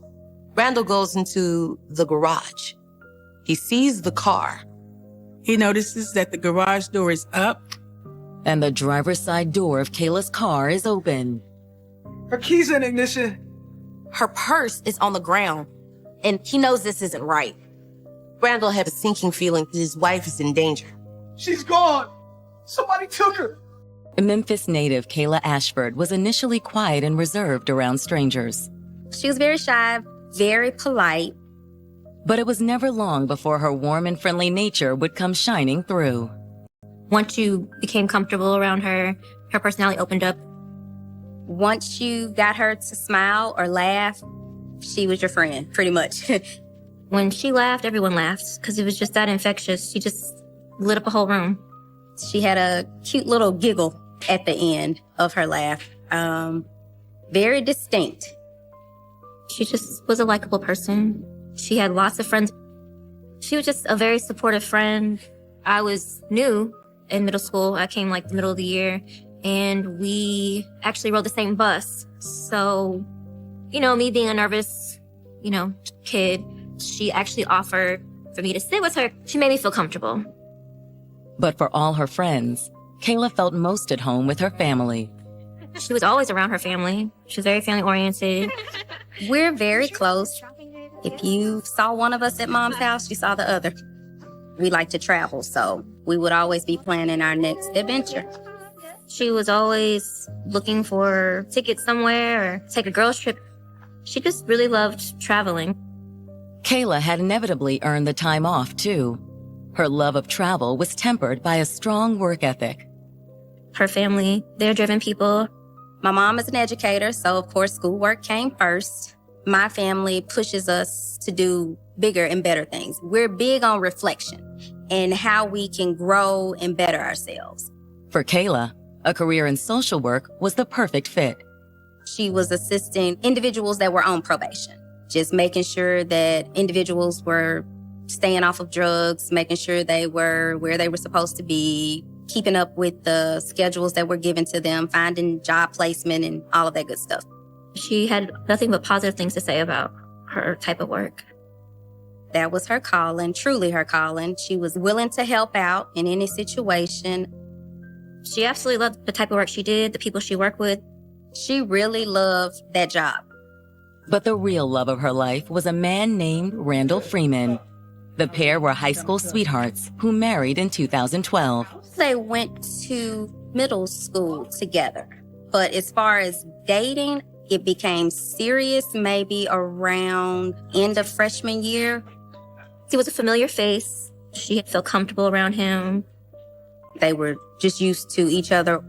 G: Randall goes into the garage. He sees the car.
T: He notices that the garage door is up.
A: And the driver's side door of Kayla's car is open.
T: Her keys in ignition.
Q: Her purse is on the ground, and he knows this isn't right.
G: Randall had a sinking feeling that his wife is in danger.
T: She's gone. Somebody took her.
A: Memphis native Kayla Ashford was initially quiet and reserved around strangers.
Q: She was very shy, very polite.
A: But it was never long before her warm and friendly nature would come shining through.
Q: Once you became comfortable around her, her personality opened up. Once you got her to smile or laugh, she was your friend, pretty much. When she laughed, everyone laughed because it was just that infectious. She just lit up a whole room. She had a cute little giggle at the end of her laugh. Very distinct. She just was a likable person. She had lots of friends. She was just a very supportive friend. I was new in middle school. I came like the middle of the year, and we actually rode the same bus. So, me being a nervous, kid, she actually offered for me to sit with her. She made me feel comfortable.
A: But for all her friends, Kayla felt most at home with her family.
Q: She was always around her family. She was very family-oriented. We're very close. If you saw one of us at Mom's house, you saw the other. We like to travel, so we would always be planning our next adventure. She was always looking for tickets somewhere or take a girls' trip. She just really loved traveling.
A: Kayla had inevitably earned the time off, too. Her love of travel was tempered by a strong work ethic.
Q: Her family, they're driven people. My mom is an educator, so of course schoolwork came first. My family pushes us to do bigger and better things. We're big on reflection and how we can grow and better ourselves.
A: For Kayla, a career in social work was the perfect fit.
Q: She was assisting individuals that were on probation, just making sure that individuals were staying off of drugs, making sure they were where they were supposed to be, keeping up with the schedules that were given to them, finding job placement and all of that good stuff. She had nothing but positive things to say about her type of work. That was her calling, truly her calling. She was willing to help out in any situation. She absolutely loved the type of work she did, the people she worked with. She really loved that job.
A: But the real love of her life was a man named Randall Freeman. The pair were high school sweethearts who married in 2012.
Q: They went to middle school together. But as far as dating, it became serious maybe around end of freshman year. He was a familiar face. She felt comfortable around him. They were just used to each other.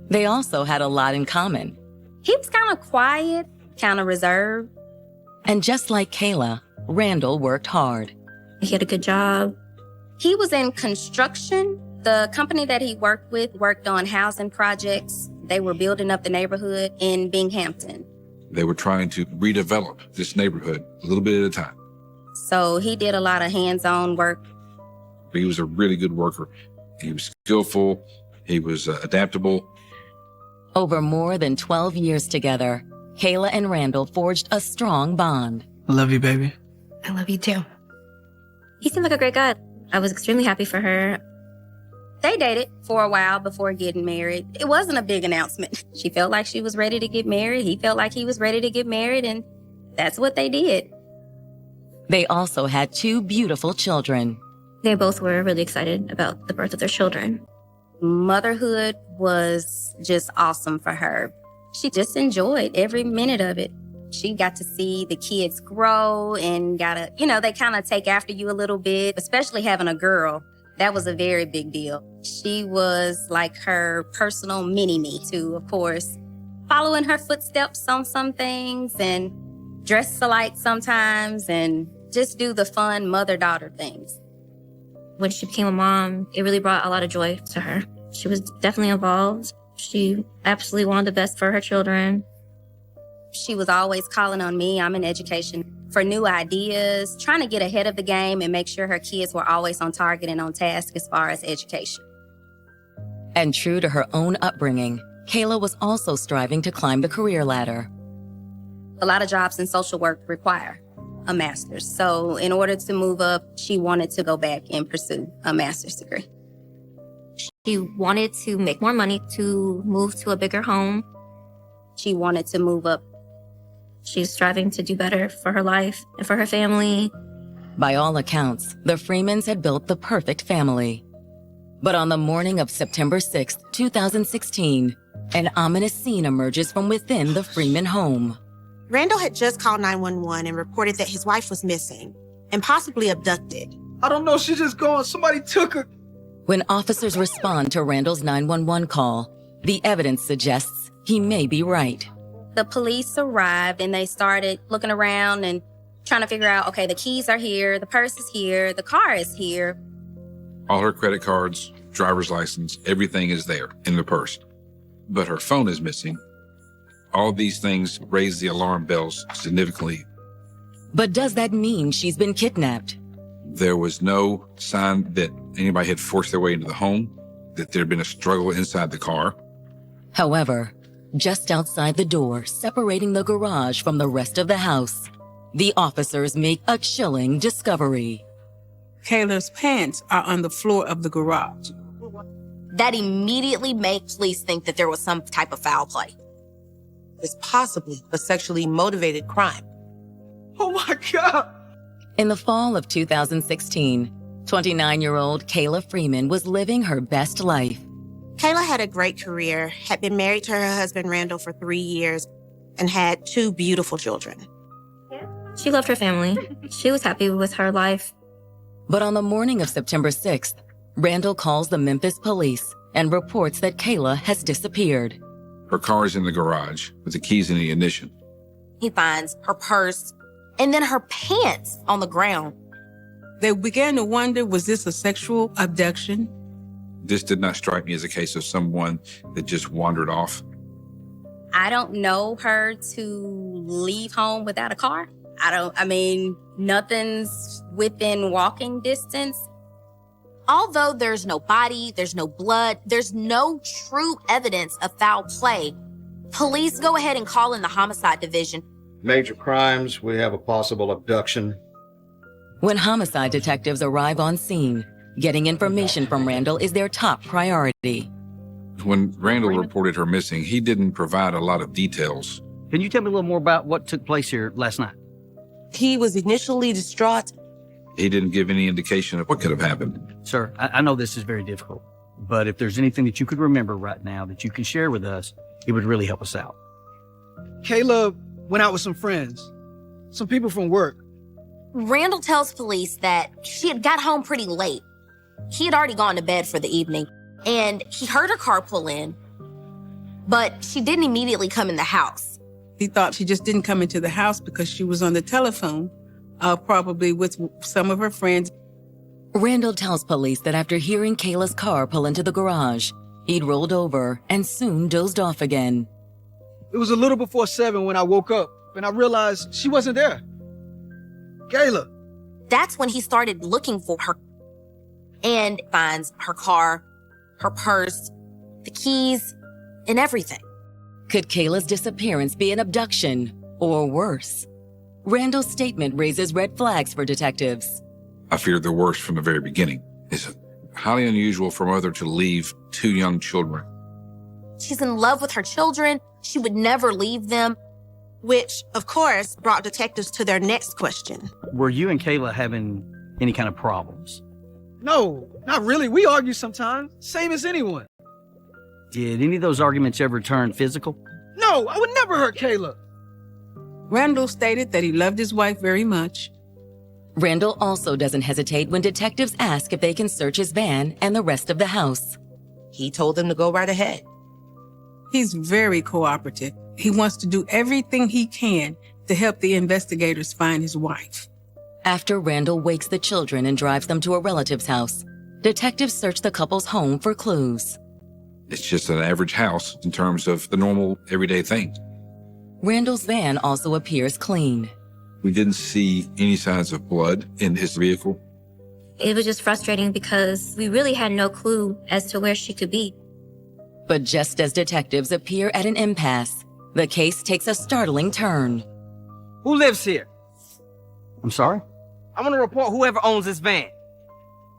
A: They also had a lot in common.
Q: He was kind of quiet, kind of reserved.
A: And just like Kayla, Randall worked hard.
Q: He had a good job. He was in construction. The company that he worked with worked on housing projects. They were building up the neighborhood in Binghamton.
R: They were trying to redevelop this neighborhood a little bit at a time.
Q: So he did a lot of hands-on work.
R: He was a really good worker. He was skillful. He was adaptable.
A: Over more than 12 years together, Kayla and Randall forged a strong bond.
T: I love you, baby.
Q: I love you too. He seemed like a great guy. I was extremely happy for her. They dated for a while before getting married. It wasn't a big announcement. She felt like she was ready to get married. He felt like he was ready to get married, and that's what they did.
A: They also had 2 beautiful children.
Q: They both were really excited about the birth of their children. Motherhood was just awesome for her. She just enjoyed every minute of it. She got to see the kids grow and they kind of take after you a little bit, especially having a girl. That was a very big deal. She was like her personal mini-me too, of course, following her footsteps on some things and dress alike sometimes and just do the fun mother-daughter things. When she became a mom, it really brought a lot of joy to her. She was definitely involved. She absolutely wanted the best for her children. She was always calling on me, I'm in education, for new ideas, trying to get ahead of the game and make sure her kids were always on target and on task as far as education.
A: And true to her own upbringing, Kayla was also striving to climb the career ladder.
Q: A lot of jobs in social work require a master's. So in order to move up, she wanted to go back and pursue a master's degree. She wanted to make more money to move to a bigger home. She wanted to move up. She's striving to do better for her life and for her family.
A: By all accounts, the Freemans had built the perfect family. But on the morning of September 6, 2016, an ominous scene emerges from within the Freeman home.
U: Randall had just called 911 and reported that his wife was missing and possibly abducted.
V: I don't know, she's just gone. Somebody took her.
A: When officers respond to Randall's 911 call, the evidence suggests he may be right.
Q: The police arrived and they started looking around and trying to figure out, okay, the keys are here, the purse is here, the car is here.
R: All her credit cards, driver's license, everything is there in the purse. But her phone is missing. All these things raise the alarm bells significantly.
A: But does that mean she's been kidnapped?
R: There was no sign that anybody had forced their way into the home, that there had been a struggle inside the car.
A: However, just outside the door, separating the garage from the rest of the house, the officers make a chilling discovery.
T: Kayla's pants are on the floor of the garage.
W: That immediately made police think that there was some type of foul play.
G: It's possibly a sexually motivated crime.
V: Oh my God!
A: In the fall of 2016, 29-year-old Kayla Freeman was living her best life.
U: Kayla had a great career, had been married to her husband Randall for 3 years, and had 2 beautiful children.
Q: She loved her family. She was happy with her life.
A: But on the morning of September 6th, Randall calls the Memphis police and reports that Kayla has disappeared.
R: Her car is in the garage with the keys in the ignition.
W: He finds her purse and then her pants on the ground.
T: They began to wonder, was this a sexual abduction?
R: This did not strike me as a case of someone that just wandered off.
Q: I don't know her to leave home without a car. Nothing's within walking distance.
W: Although there's no body, there's no blood, there's no true evidence of foul play, police go ahead and call in the homicide division.
N: Major crimes, we have a possible abduction.
A: When homicide detectives arrive on scene, getting information from Randall is their top priority.
R: When Randall reported her missing, he didn't provide a lot of details.
X: Can you tell me a little more about what took place here last night?
G: He was initially distraught.
R: He didn't give any indication of what could have happened.
X: Sir, I know this is very difficult, but if there's anything that you could remember right now that you can share with us, it would really help us out.
V: Kayla went out with some friends, some people from work.
W: Randall tells police that she had got home pretty late. He had already gone to bed for the evening, and he heard her car pull in, but she didn't immediately come in the house.
T: He thought she just didn't come into the house because she was on the telephone, probably with some of her friends.
A: Randall tells police that after hearing Kayla's car pull into the garage, he'd rolled over and soon dozed off again.
V: It was a little before 7 when I woke up and I realized she wasn't there. Kayla.
W: That's when he started looking for her and finds her car, her purse, the keys, and everything.
A: Could Kayla's disappearance be an abduction or worse? Randall's statement raises red flags for detectives.
R: I feared the worst from the very beginning. Is highly unusual for a mother to leave 2 young children.
W: She's in love with her children. She would never leave them.
U: Which, of course, brought detectives to their next question.
X: Were you and Kayla having any kind of problems?
V: No, not really. We argue sometimes, same as anyone.
X: Did any of those arguments ever turn physical?
V: No, I would never hurt Kayla.
T: Randall stated that he loved his wife very much.
A: Randall also doesn't hesitate when detectives ask if they can search his van and the rest of the house.
G: He told them to go right ahead.
T: He's very cooperative. He wants to do everything he can to help the investigators find his wife.
A: After Randall wakes the children and drives them to a relative's house, detectives search the couple's home for clues.
R: It's just an average house in terms of the normal everyday things.
A: Randall's van also appears clean.
R: We didn't see any signs of blood in his vehicle.
Q: It was just frustrating because we really had no clue as to where she could be.
A: But just as detectives appear at an impasse, the case takes a startling turn.
L: Who lives here?
X: I'm sorry?
L: I want to report whoever owns this van.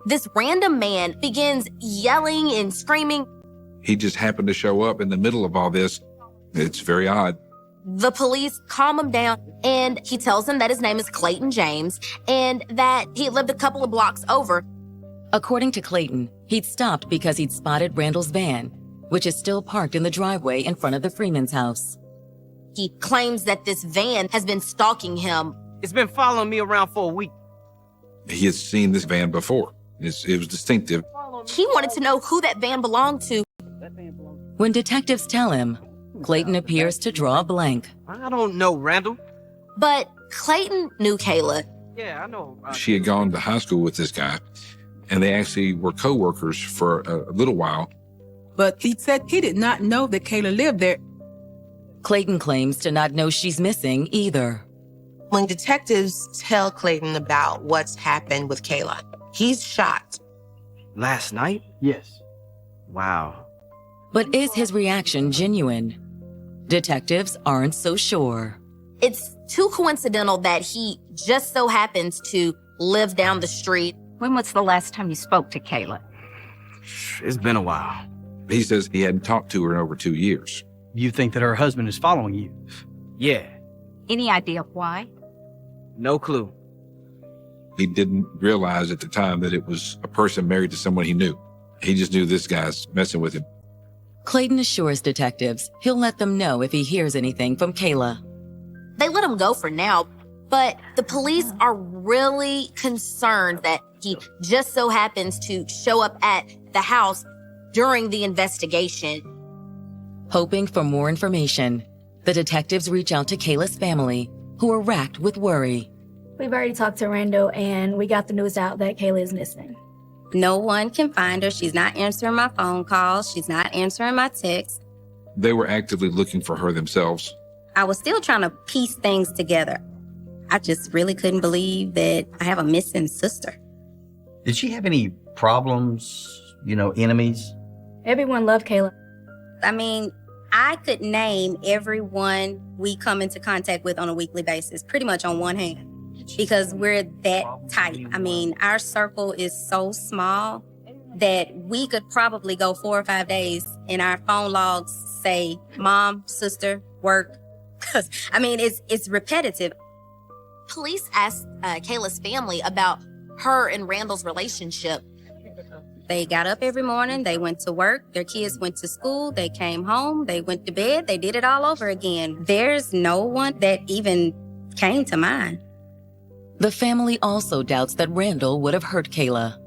W: This random man begins yelling and screaming.
R: He just happened to show up in the middle of all this. It's very odd.
W: The police calm him down, and he tells them that his name is Clayton James and that he lived a couple of blocks over.
A: According to Clayton, he'd stopped because he'd spotted Randall's van, which is still parked in the driveway in front of the Freeman's house.
W: He claims that this van has been stalking him.
L: It's been following me around for a week.
R: He had seen this van before. It was distinctive.
W: He wanted to know who that van belonged to.
A: When detectives tell him, Clayton appears to draw a blank.
L: I don't know, Randall.
W: But Clayton knew Kayla.
L: Yeah, I know.
R: She had gone to high school with this guy, and they actually were co-workers for a little while.
T: But he said he did not know that Kayla lived there.
A: Clayton claims to not know she's missing either.
G: When detectives tell Clayton about what's happened with Kayla, he's shocked.
L: Last night?
X: Yes.
L: Wow.
A: But is his reaction genuine? Detectives aren't so sure.
W: It's too coincidental that he just so happens to live down the street.
E: When was the last time you spoke to Kayla?
L: It's been a while.
R: He says he hadn't talked to her in over 2 years.
X: You think that her husband is following you?
L: Yeah.
E: Any idea why?
L: No clue.
R: He didn't realize at the time that it was a person married to someone he knew. He just knew this guy's messing with him.
A: Clayton assures detectives he'll let them know if he hears anything from Kayla.
W: They let him go for now, but the police are really concerned that he just so happens to show up at the house during the investigation.
A: Hoping for more information, the detectives reach out to Kayla's family, who are racked with worry.
K: We've already talked to Randall, and we got the news out that Kayla is missing.
W: No one can find her. She's not answering my phone calls. She's not answering my texts.
R: They were actively looking for her themselves.
W: I was still trying to piece things together. I just really couldn't believe that I have a missing sister.
X: Did she have any problems, enemies?
K: Everyone loved Kayla.
W: I mean, I could name everyone we come into contact with on a weekly basis, pretty much on one hand, because we're that tight. I mean, our circle is so small that we could probably go 4 or 5 days and our phone logs say mom, sister, work. Because, I mean, it's repetitive. Police asked Kayla's family about her and Randall's relationship. They got up every morning, they went to work, their kids went to school, they came home, they went to bed, they did it all over again. There's no one that even came to mind.
A: The family also doubts that Randall would have hurt Kayla.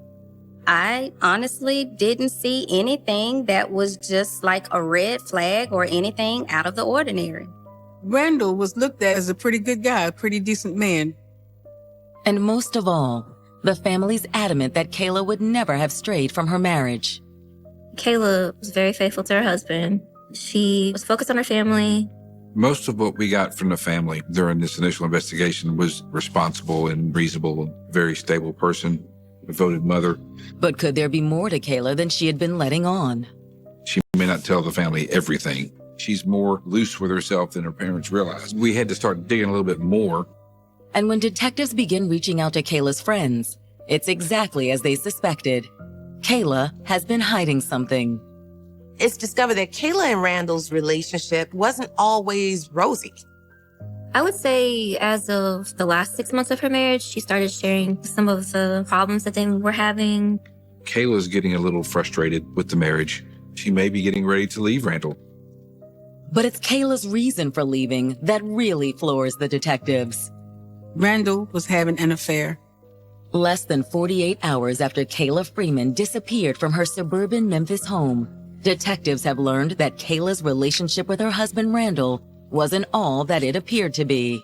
W: I honestly didn't see anything that was just like a red flag or anything out of the ordinary.
T: Randall was looked at as a pretty good guy, a pretty decent man.
A: And most of all, the family's adamant that Kayla would never have strayed from her marriage.
Q: Kayla was very faithful to her husband. She was focused on her family.
R: Most of what we got from the family during this initial investigation was responsible and reasonable, very stable person, devoted mother.
A: But could there be more to Kayla than she had been letting on?
R: She may not tell the family everything. She's more loose with herself than her parents realized. We had to start digging a little bit more.
A: And when detectives begin reaching out to Kayla's friends, it's exactly as they suspected. Kayla has been hiding something.
G: It's discovered that Kayla and Randall's relationship wasn't always rosy.
Q: I would say as of the last 6 months of her marriage, she started sharing some of the problems that they were having.
R: Kayla's getting a little frustrated with the marriage. She may be getting ready to leave Randall.
A: But it's Kayla's reason for leaving that really floors the detectives.
T: Randall was having an affair.
A: Less than 48 hours after Kayla Freeman disappeared from her suburban Memphis home, detectives have learned that Kayla's relationship with her husband Randall wasn't all that it appeared to be.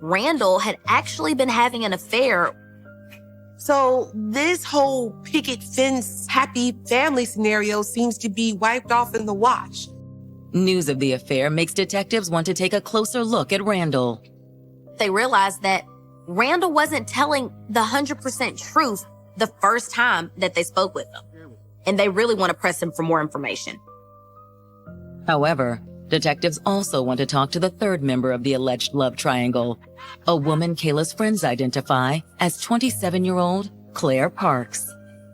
W: Randall had actually been having an affair.
G: So this whole picket fence, happy family scenario seems to be wiped off in the wash.
A: News of the affair makes detectives want to take a closer look at Randall.
W: They realized that Randall wasn't telling the 100% truth the first time that they spoke with him. And they really want to press him for more information.
A: However, detectives also want to talk to the third member of the alleged love triangle, a woman Kayla's friends identify as 27-year-old Claire Parks.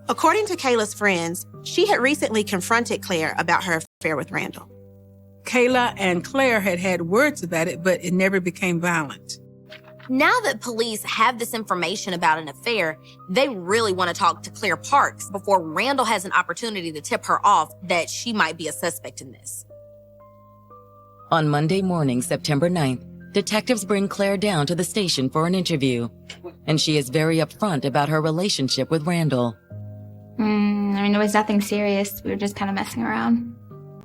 U: According to Kayla's friends, she had recently confronted Claire about her affair with Randall.
T: Kayla and Claire had had words about it, but it never became violent.
W: Now that police have this information about an affair, they really want to talk to Claire Parks before Randall has an opportunity to tip her off that she might be a suspect in this.
A: On Monday morning, September 9th, detectives bring Claire down to the station for an interview, and she is very upfront about her relationship with Randall.
D: There was nothing serious. We were just kind of messing around.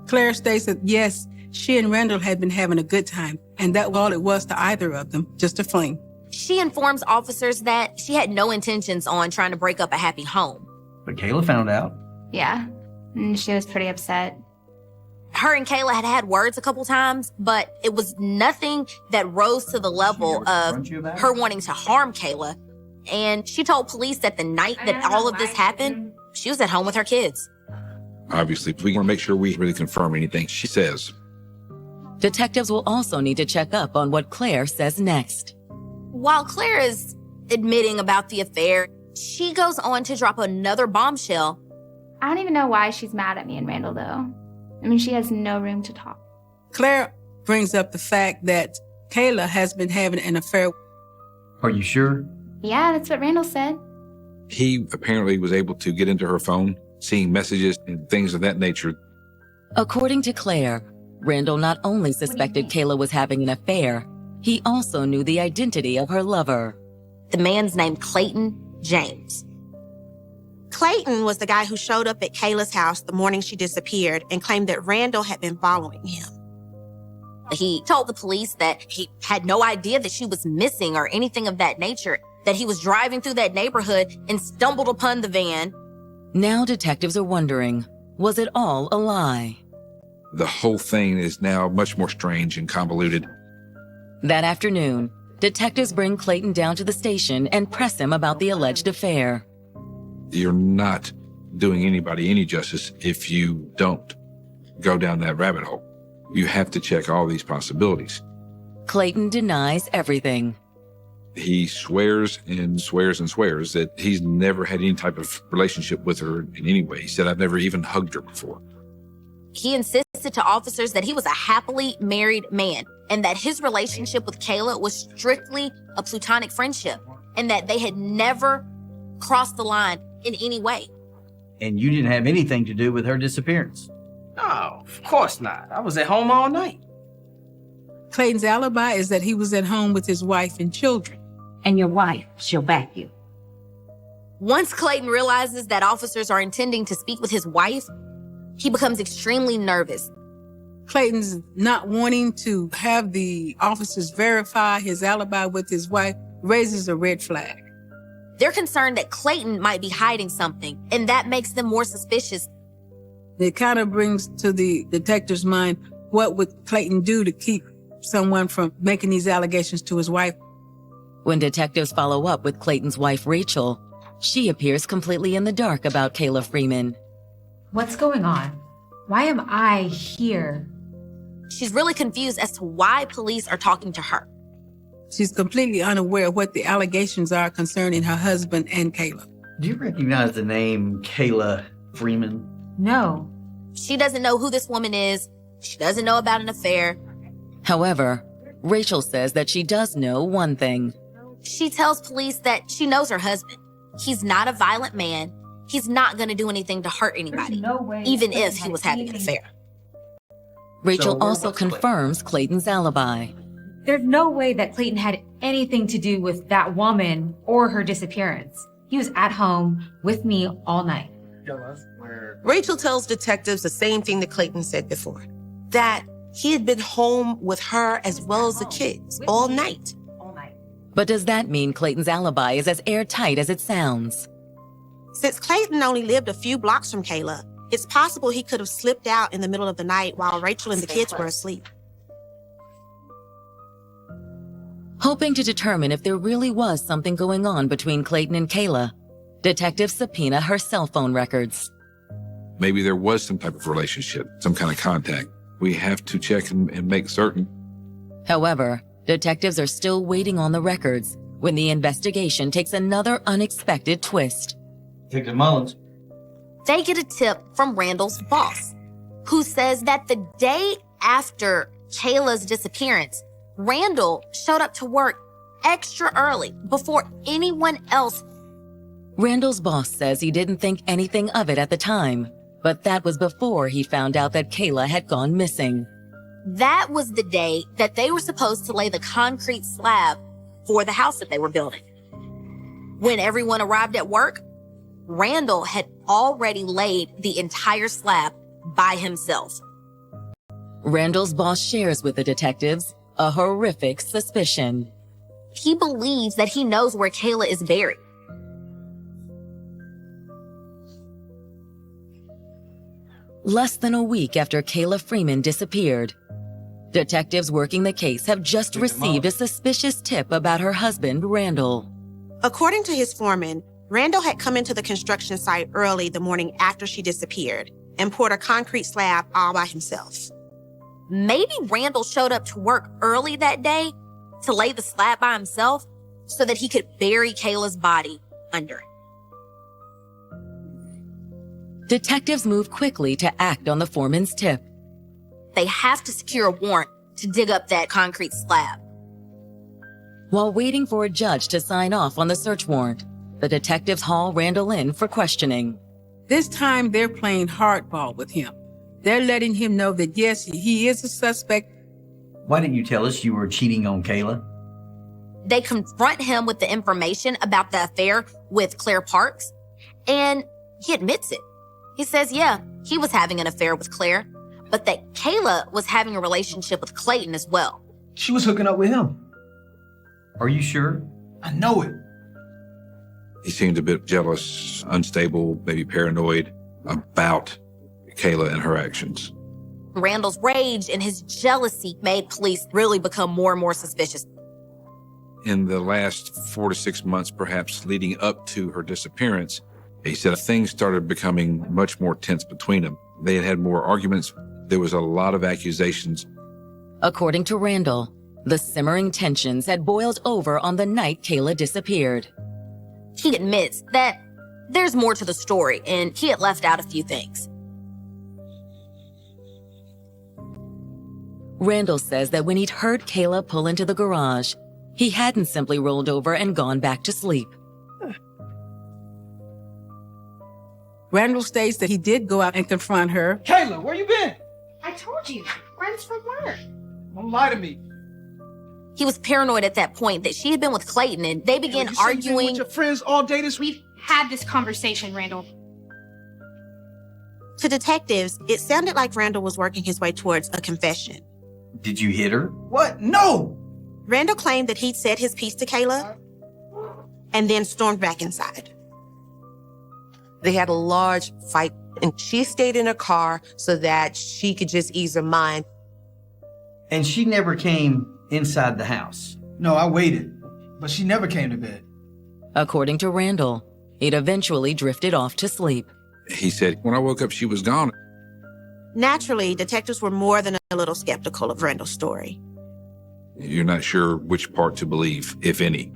T: Claire states that yes, she and Randall had been having a good time, and that all it was to either of them, just a fling.
W: She informs officers that she had no intentions on trying to break up a happy home.
X: But Kayla found out.
D: Yeah, and she was pretty upset.
W: Her and Kayla had had words a couple times, but it was nothing that rose to the level of her wanting to harm Kayla. And she told police that the night that all of this happened, she was at home with her kids.
R: Obviously, we want to make sure we really confirm anything she says.
A: Detectives will also need to check up on what Claire says next.
W: While Claire is admitting about the affair, she goes on to drop another bombshell.
D: I don't even know why she's mad at me and Randall, though. She has no room to talk.
T: Claire brings up the fact that Kayla has been having an affair.
X: Are you sure?
D: Yeah, that's what Randall said.
R: He apparently was able to get into her phone, seeing messages and things of that nature.
A: According to Claire, Randall not only suspected Kayla was having an affair, he also knew the identity of her lover.
W: The man's named Clayton James.
U: Clayton was the guy who showed up at Kayla's house the morning she disappeared and claimed that Randall had been following him.
W: He told the police that he had no idea that she was missing or anything of that nature, that he was driving through that neighborhood and stumbled upon the van.
A: Now detectives are wondering, was it all a lie?
R: The whole thing is now much more strange and convoluted.
A: That afternoon, detectives bring Clayton down to the station and press him about the alleged affair.
R: You're not doing anybody any justice if you don't go down that rabbit hole. You have to check all these possibilities.
A: Clayton denies everything.
R: He swears and swears and swears that he's never had any type of relationship with her in any way. He said, I've never even hugged her before.
W: He insisted to officers that he was a happily married man and that his relationship with Kayla was strictly a platonic friendship and that they had never crossed the line in any way.
X: And you didn't have anything to do with her disappearance?
L: No, of course not. I was at home all night.
T: Clayton's alibi is that he was at home with his wife and children.
E: And your wife, she'll back you.
W: Once Clayton realizes that officers are intending to speak with his wife, he becomes extremely nervous.
T: Clayton's not wanting to have the officers verify his alibi with his wife raises a red flag.
W: They're concerned that Clayton might be hiding something, and that makes them more suspicious.
T: It kind of brings to the detective's mind, what would Clayton do to keep someone from making these allegations to his wife?
A: When detectives follow up with Clayton's wife, Rachel, she appears completely in the dark about Kayla Freeman.
M: What's going on? Why am I here?
W: She's really confused as to why police are talking to her.
T: She's completely unaware of what the allegations are concerning her husband and Kayla.
X: Do you recognize the name Kayla Freeman?
M: No.
W: She doesn't know who this woman is. She doesn't know about an affair.
A: However, Rachel says that she does know one thing.
W: She tells police that she knows her husband. He's not a violent man. He's not going to do anything to hurt anybody, even if he was having an affair.
A: Rachel also confirms Clayton's alibi.
M: There's no way that Clayton had anything to do with that woman or her disappearance. He was at home with me all night.
G: Rachel tells detectives the same thing that Clayton said before, that he had been home with her as well as the kids all night.
A: But does that mean Clayton's alibi is as airtight as it sounds?
U: Since Clayton only lived a few blocks from Kayla, it's possible he could have slipped out in the middle of the night while Rachel and the kids were asleep.
A: Hoping to determine if there really was something going on between Clayton and Kayla, detectives subpoena her cell phone records.
R: Maybe there was some type of relationship, some kind of contact. We have to check and make certain.
A: However, detectives are still waiting on the records when the investigation takes another unexpected twist.
L: Detective Mullins.
W: They get a tip from Randall's boss, who says that the day after Kayla's disappearance, Randall showed up to work extra early before anyone else.
A: Randall's boss says he didn't think anything of it at the time, but that was before he found out that Kayla had gone missing.
W: That was the day that they were supposed to lay the concrete slab for the house that they were building. When everyone arrived at work, Randall had already laid the entire slab by himself.
A: Randall's boss shares with the detectives a horrific suspicion.
W: He believes that he knows where Kayla is buried.
A: Less than a week after Kayla Freeman disappeared, detectives working the case have just received a suspicious tip about her husband, Randall.
U: According to his foreman, Randall had come into the construction site early the morning after she disappeared and poured a concrete slab all by himself.
W: Maybe Randall showed up to work early that day to lay the slab by himself so that he could bury Kayla's body under it.
A: Detectives move quickly to act on the foreman's tip.
W: They have to secure a warrant to dig up that concrete slab.
A: While waiting for a judge to sign off on the search warrant, the detectives haul Randall in for questioning.
T: This time they're playing hardball with him. They're letting him know that yes, he is a suspect.
X: Why didn't you tell us you were cheating on Kayla?
W: They confront him with the information about the affair with Claire Parks, and he admits it. He says, yeah, he was having an affair with Claire, but that Kayla was having a relationship with Clayton as well.
L: She was hooking up with him.
X: Are you sure?
L: I know it.
R: He seemed a bit jealous, unstable, maybe paranoid about Kayla and her actions.
W: Randall's rage and his jealousy made police really become more and more suspicious.
R: In the last 4 to 6 months, perhaps leading up to her disappearance, he said things started becoming much more tense between them. They had had more arguments. There was a lot of accusations.
A: According to Randall, the simmering tensions had boiled over on the night Kayla disappeared.
W: He admits that there's more to the story, and he had left out a few things.
A: Randall says that when he'd heard Kayla pull into the garage, he hadn't simply rolled over and gone back to sleep.
T: Randall states that he did go out and confront her.
V: Kayla, where you been?
M: I told you, friends from work.
V: Don't lie to me.
W: He was paranoid at that point that she had been with Clayton, and they began arguing.
V: With your friends all day this week?
H: We've had this conversation, Randall.
U: To detectives, it sounded like Randall was working his way towards a confession.
X: Did you hit her?
V: What? No!
U: Randall claimed that he'd said his piece to Kayla and then stormed back inside.
G: They had a large fight, and she stayed in her car so that she could just ease her mind.
X: And she never came inside the house?
V: No, I waited, but she never came to bed.
A: According to Randall, he'd eventually drifted off to sleep.
R: He said, when I woke up, she was gone.
U: Naturally, detectives were more than a little skeptical of Randall's story.
R: You're not sure which part to believe, if any.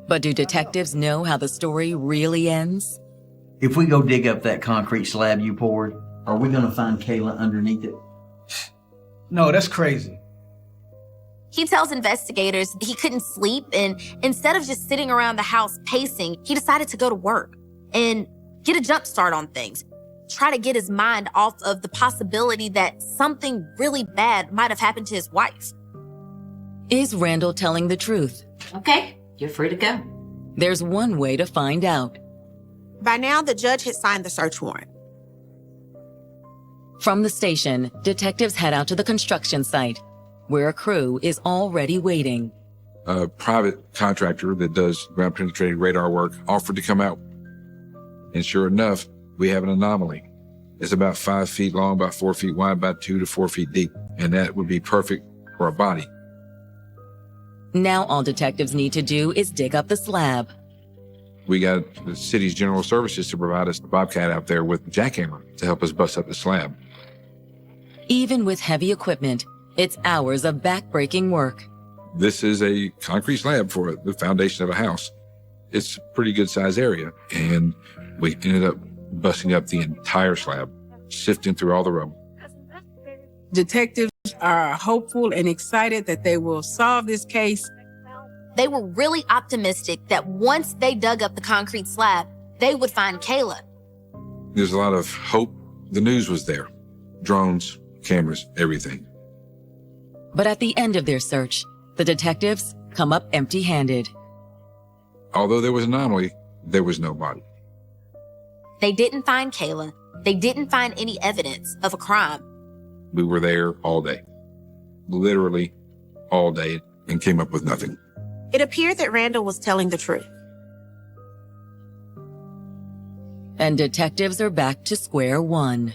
A: But do detectives know how the story really ends?
X: If we go dig up that concrete slab you poured, are we going to find Kayla underneath it?
V: No, that's crazy.
W: He tells investigators he couldn't sleep, and instead of just sitting around the house pacing, he decided to go to work and get a jump start on things. Try to get his mind off of the possibility that something really bad might have happened to his wife.
A: Is Randall telling the truth?
E: Okay, you're free to go.
A: There's one way to find out.
U: By now, the judge had signed the search warrant.
A: From the station, detectives head out to the construction site, where a crew is already waiting.
R: A private contractor that does ground penetrating radar work offered to come out. And sure enough, we have an anomaly. It's about 5 feet long, about 4 feet wide, about 2 to 4 feet deep. And that would be perfect for a body.
A: Now all detectives need to do is dig up the slab.
R: We got the city's general services to provide us the Bobcat out there with the jackhammer to help us bust up the slab.
A: Even with heavy equipment, it's hours of back-breaking work.
R: This is a concrete slab for the foundation of a house. It's a pretty good sized area. And we ended up busting up the entire slab, sifting through all the rubble.
T: Detectives are hopeful and excited that they will solve this case.
W: They were really optimistic that once they dug up the concrete slab, they would find Kayla.
R: There's a lot of hope. The news was there. Drones, cameras, everything.
A: But at the end of their search, the detectives come up empty-handed.
R: Although there was an anomaly, there was no body.
W: They didn't find Kayla. They didn't find any evidence of a crime.
R: We were there all day. Literally all day, and came up with nothing.
U: It appeared that Randall was telling the truth.
A: And detectives are back to square one.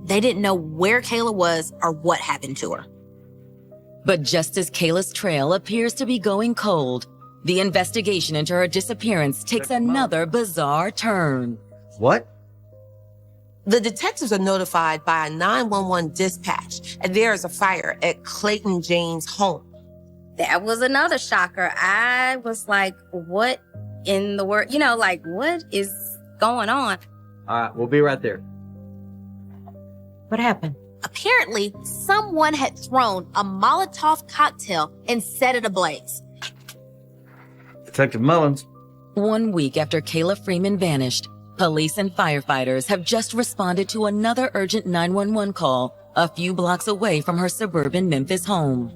W: They didn't know where Kayla was or what happened to her.
A: But just as Kayla's trail appears to be going cold, the investigation into her disappearance takes another bizarre turn.
X: What?
G: The detectives are notified by a 911 dispatch, and there is a fire at Clayton James' home.
Q: That was another shocker. I was like, what in the world? You know, like, what is going on?
X: All right, we'll be right there.
M: What happened?
W: Apparently, someone had thrown a Molotov cocktail and set it ablaze.
X: Detective Mullins.
A: 1 week after Kayla Freeman vanished, police and firefighters have just responded to another urgent 911 call a few blocks away from her suburban Memphis home.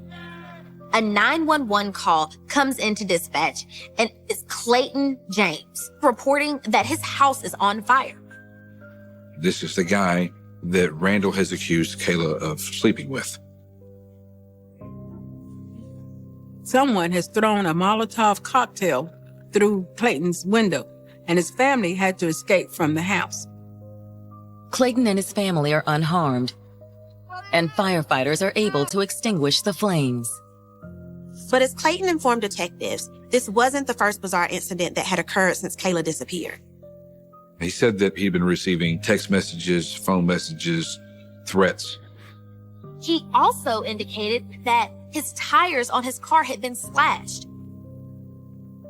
W: A 911 call comes into dispatch, and it's Clayton James reporting that his house is on fire.
R: This is the guy that Randall has accused Kayla of sleeping with.
T: Someone has thrown a Molotov cocktail through Clayton's window, and his family had to escape from the house.
A: Clayton and his family are unharmed, and firefighters are able to extinguish the flames.
U: But as Clayton informed detectives, this wasn't the first bizarre incident that had occurred since Kayla disappeared.
R: He said that he'd been receiving text messages, phone messages, threats.
W: He also indicated that his tires on his car had been slashed.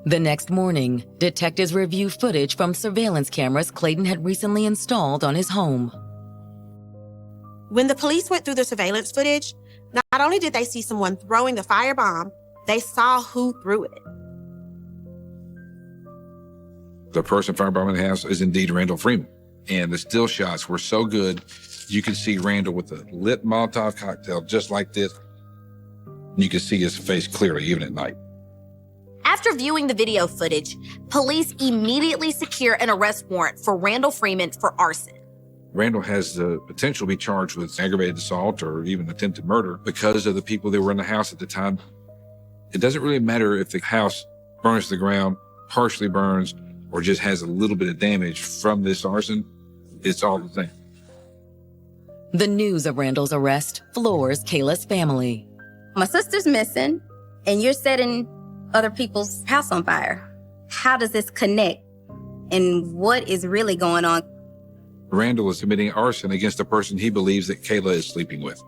A: The next morning, detectives review footage from surveillance cameras Clayton had recently installed on his home.
U: When the police went through the surveillance footage, not only did they see someone throwing the firebomb, they saw who threw it.
R: The person firebombing the house is indeed Randall Freeman. And the still shots were so good, you could see Randall with a lit Molotov cocktail just like this. You could see his face clearly, even at night.
W: After viewing the video footage, police immediately secure an arrest warrant for Randall Freeman for arson.
R: Randall has the potential to be charged with aggravated assault or even attempted murder because of the people that were in the house at the time. It doesn't really matter if the house burns to the ground, partially burns, or just has a little bit of damage from this arson. It's all the same.
A: The news of Randall's arrest floors Kayla's family.
Q: My sister's missing, and you're setting other people's house on fire. How does this connect? And what is really going on?
R: Randall is committing arson against a person he believes that Kayla is sleeping with.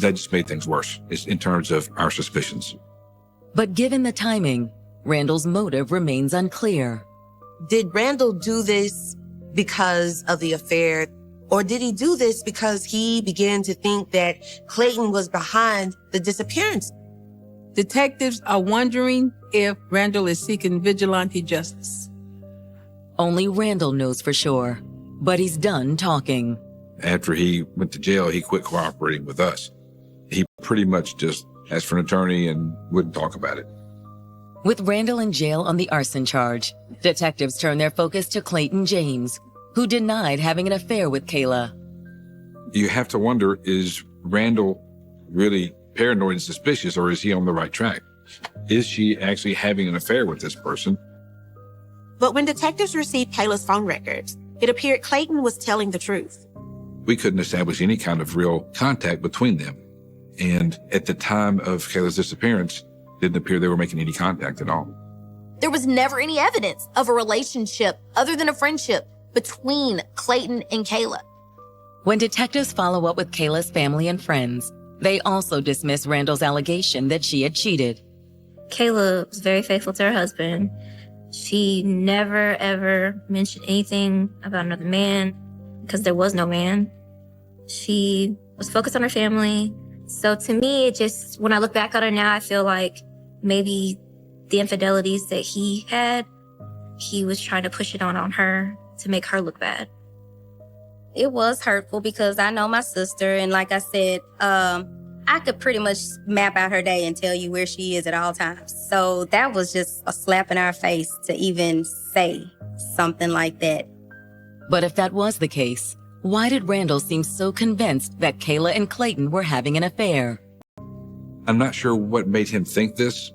R: That just made things worse in terms of our suspicions.
A: But given the timing, Randall's motive remains unclear.
G: Did Randall do this because of the affair, or did he do this because he began to think that Clayton was behind the disappearance?
T: Detectives are wondering if Randall is seeking vigilante justice.
A: Only Randall knows for sure, but he's done talking.
R: After he went to jail, he quit cooperating with us. He pretty much just asked for an attorney and wouldn't talk about it.
A: With Randall in jail on the arson charge, detectives turn their focus to Clayton James, who denied having an affair with Kayla.
R: You have to wonder, is Randall really paranoid and suspicious, or is he on the right track? Is she actually having an affair with this person?
U: But when detectives received Kayla's phone records, it appeared Clayton was telling the truth.
R: We couldn't establish any kind of real contact between them. And at the time of Kayla's disappearance, it didn't appear they were making any contact at all.
W: There was never any evidence of a relationship other than a friendship between Clayton and Kayla.
A: When detectives follow up with Kayla's family and friends, they also dismiss Randall's allegation that she had cheated.
Q: Kayla was very faithful to her husband. She never, ever mentioned anything about another man because there was no man. She was focused on her family. So to me, it just, when I look back on her now, I feel like maybe the infidelities that he had, he was trying to push it on her to make her look bad.
W: It was hurtful because I know my sister, and like I said, I could pretty much map out her day and tell you where she is at all times. So that was just a slap in our face to even say something like that.
A: But if that was the case, why did Randall seem so convinced that Kayla and Clayton were having an affair?
R: I'm not sure what made him think this.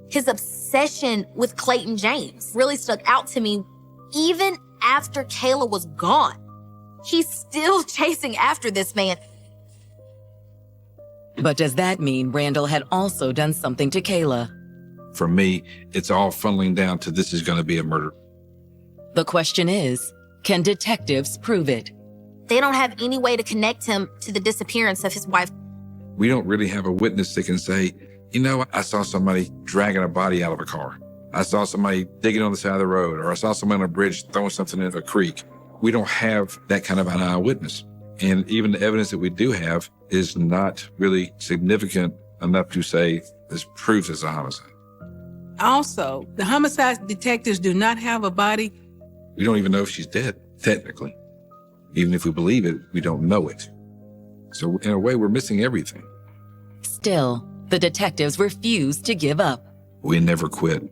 W: His obsession with Clayton James really stuck out to me. Even after Kayla was gone, he's still chasing after this man.
A: But does that mean Randall had also done something to Kayla?
R: For me, it's all funneling down to this is going to be a murder.
A: The question is, can detectives prove it?
W: They don't have any way to connect him to the disappearance of his wife.
R: We don't really have a witness that can say, you know, I saw somebody dragging a body out of a car. I saw somebody digging on the side of the road, or I saw someone on a bridge throwing something in a creek. We don't have that kind of an eyewitness. And even the evidence that we do have is not really significant enough to say this proves it's a homicide.
T: Also, the homicide detectives do not have a body.
R: We don't even know if she's dead, technically. Even if we believe it, we don't know it. So in a way, we're missing everything.
A: Still, the detectives refuse to give up.
R: We never quit.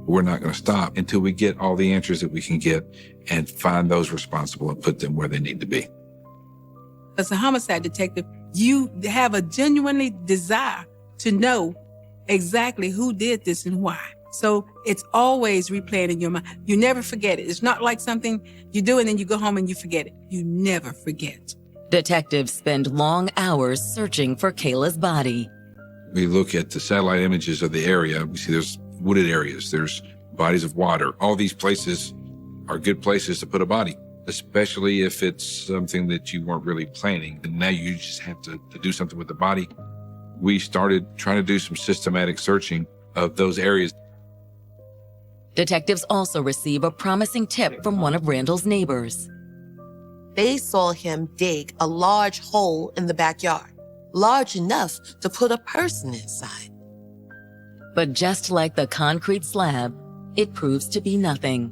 R: We're not going to stop until we get all the answers that we can get and find those responsible and put them where they need to be.
T: As a homicide detective, you have a genuinely desire to know exactly who did this and why. So it's always replaying in your mind. You never forget it. It's not like something you do and then you go home and you forget it. You never forget.
A: Detectives spend long hours searching for Kayla's body.
R: We look at the satellite images of the area. We see there's wooded areas. There's bodies of water. All these places are good places to put a body, especially if it's something that you weren't really planning. And now you just have to do something with the body. We started trying to do some systematic searching of those areas.
A: Detectives also receive a promising tip from one of Randall's neighbors.
G: They saw him dig a large hole in the backyard, large enough to put a person inside.
A: But just like the concrete slab, it proves to be nothing.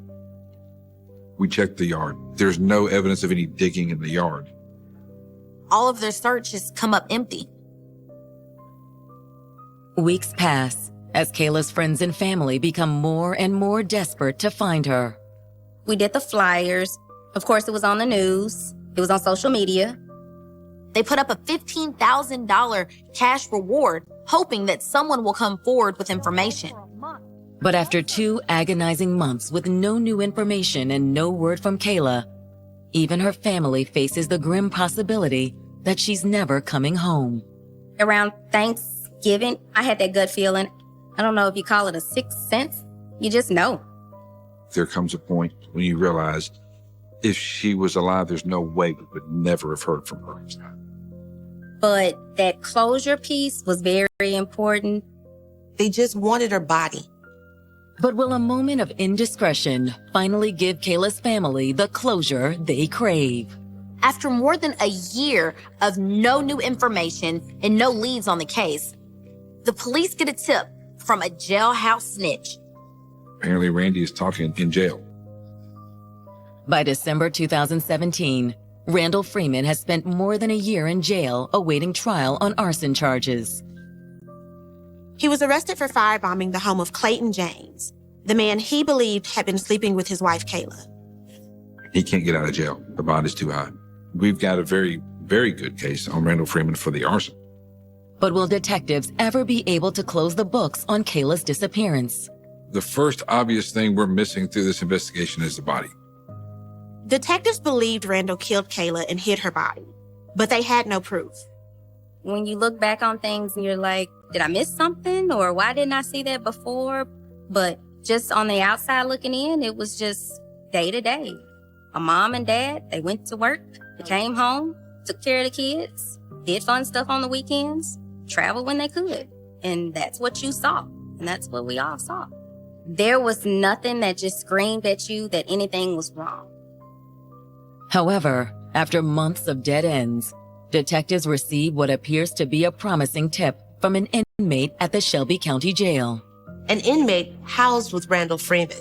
R: We checked the yard. There's no evidence of any digging in the yard.
W: All of their searches come up empty.
A: Weeks pass as Kayla's friends and family become more and more desperate to find her.
W: We did the flyers. Of course, it was on the news. It was on social media. They put up a $15,000 cash reward, hoping that someone will come forward with information.
A: But after 2 agonizing months with no new information and no word from Kayla, even her family faces the grim possibility that she's never coming home.
W: Around Thanksgiving, I had that gut feeling. I don't know if you call it a sixth sense. You just know.
R: There comes a point when you realize if she was alive, there's no way we would never have heard from her.
W: But that closure piece was very important.
G: They just wanted her body.
A: But will a moment of indiscretion finally give Kayla's family the closure they crave?
W: After more than a year of no new information and no leads on the case, the police get a tip from a jailhouse snitch.
R: Apparently, Randy is talking in jail.
A: By December 2017, Randall Freeman has spent more than a year in jail awaiting trial on arson charges.
U: He was arrested for firebombing the home of Clayton James, the man he believed had been sleeping with his wife, Kayla.
R: He can't get out of jail. The bond is too high. We've got a very, very good case on Randall Freeman for the arson.
A: But will detectives ever be able to close the books on Kayla's disappearance?
R: The first obvious thing we're missing through this investigation is the body.
U: Detectives believed Randall killed Kayla and hid her body, but they had no proof.
Q: When you look back on things and you're like, did I miss something? Or why didn't I see that before? But just on the outside looking in, it was just day to day. A mom and dad, they went to work, they came home, took care of the kids, did fun stuff on the weekends, traveled when they could. And that's what you saw. And that's what we all saw. There was nothing that just screamed at you that anything was wrong.
A: However, after months of dead ends, detectives receive what appears to be a promising tip from an inmate at the Shelby County Jail.
G: An inmate housed with Randall Freeman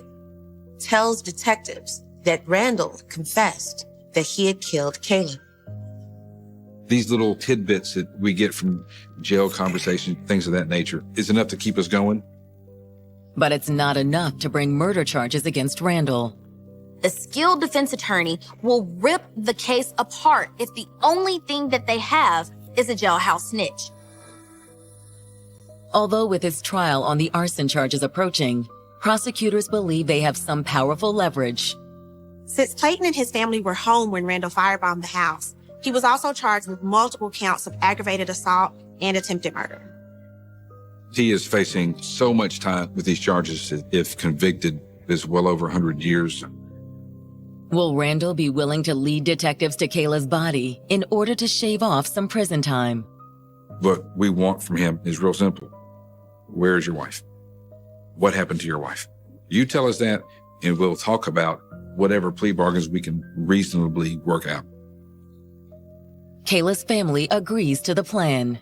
G: tells detectives that Randall confessed that he had killed Kayla.
R: These little tidbits that we get from jail conversation, things of that nature, is enough to keep us going.
A: But it's not enough to bring murder charges against Randall.
W: A skilled defense attorney will rip the case apart if the only thing that they have is a jailhouse snitch.
A: Although with his trial on the arson charges approaching, prosecutors believe they have some powerful leverage.
U: Since Clayton and his family were home when Randall firebombed the house, he was also charged with multiple counts of aggravated assault and attempted murder.
R: He is facing so much time with these charges. If convicted, is well over 100 years.
A: Will Randall be willing to lead detectives to Kayla's body in order to shave off some prison time?
R: What we want from him is real simple. Where is your wife? What happened to your wife? You tell us that, and we'll talk about whatever plea bargains we can reasonably work out.
A: Kayla's family agrees to the plan.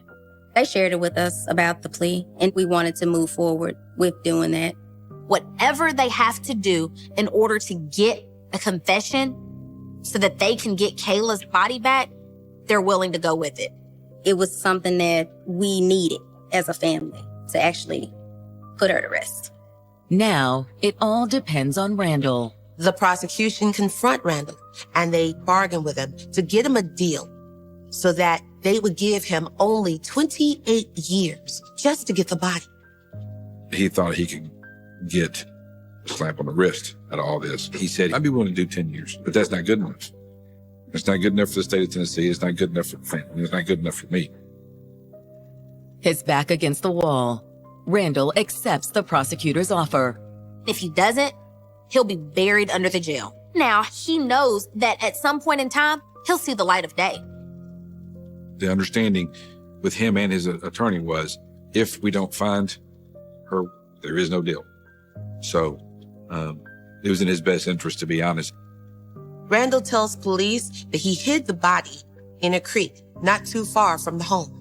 Q: They shared it with us about the plea, and we wanted to move forward with doing that.
W: Whatever they have to do in order to get a confession so that they can get Kayla's body back, they're willing to go with it.
Q: It was something that we needed as a family to actually put her to rest.
A: Now, it all depends on Randall.
G: The prosecution confront Randall and they bargain with him to get him a deal so that they would give him only 28 years just to get the body.
R: He thought he could get a slap on the wrist out of all this. He said, I'd be willing to do 10 years, but that's not good enough. It's not good enough for the state of Tennessee. It's not good enough for the family. It's not good enough for me.
A: His back against the wall, Randall accepts the prosecutor's offer.
W: If he doesn't, he'll be buried under the jail. Now, he knows that at some point in time, he'll see the light of day.
R: The understanding with him and his attorney was, if we don't find her, there is no deal. So it was in his best interest, to be honest.
G: Randall tells police that he hid the body in a creek not too far from the home.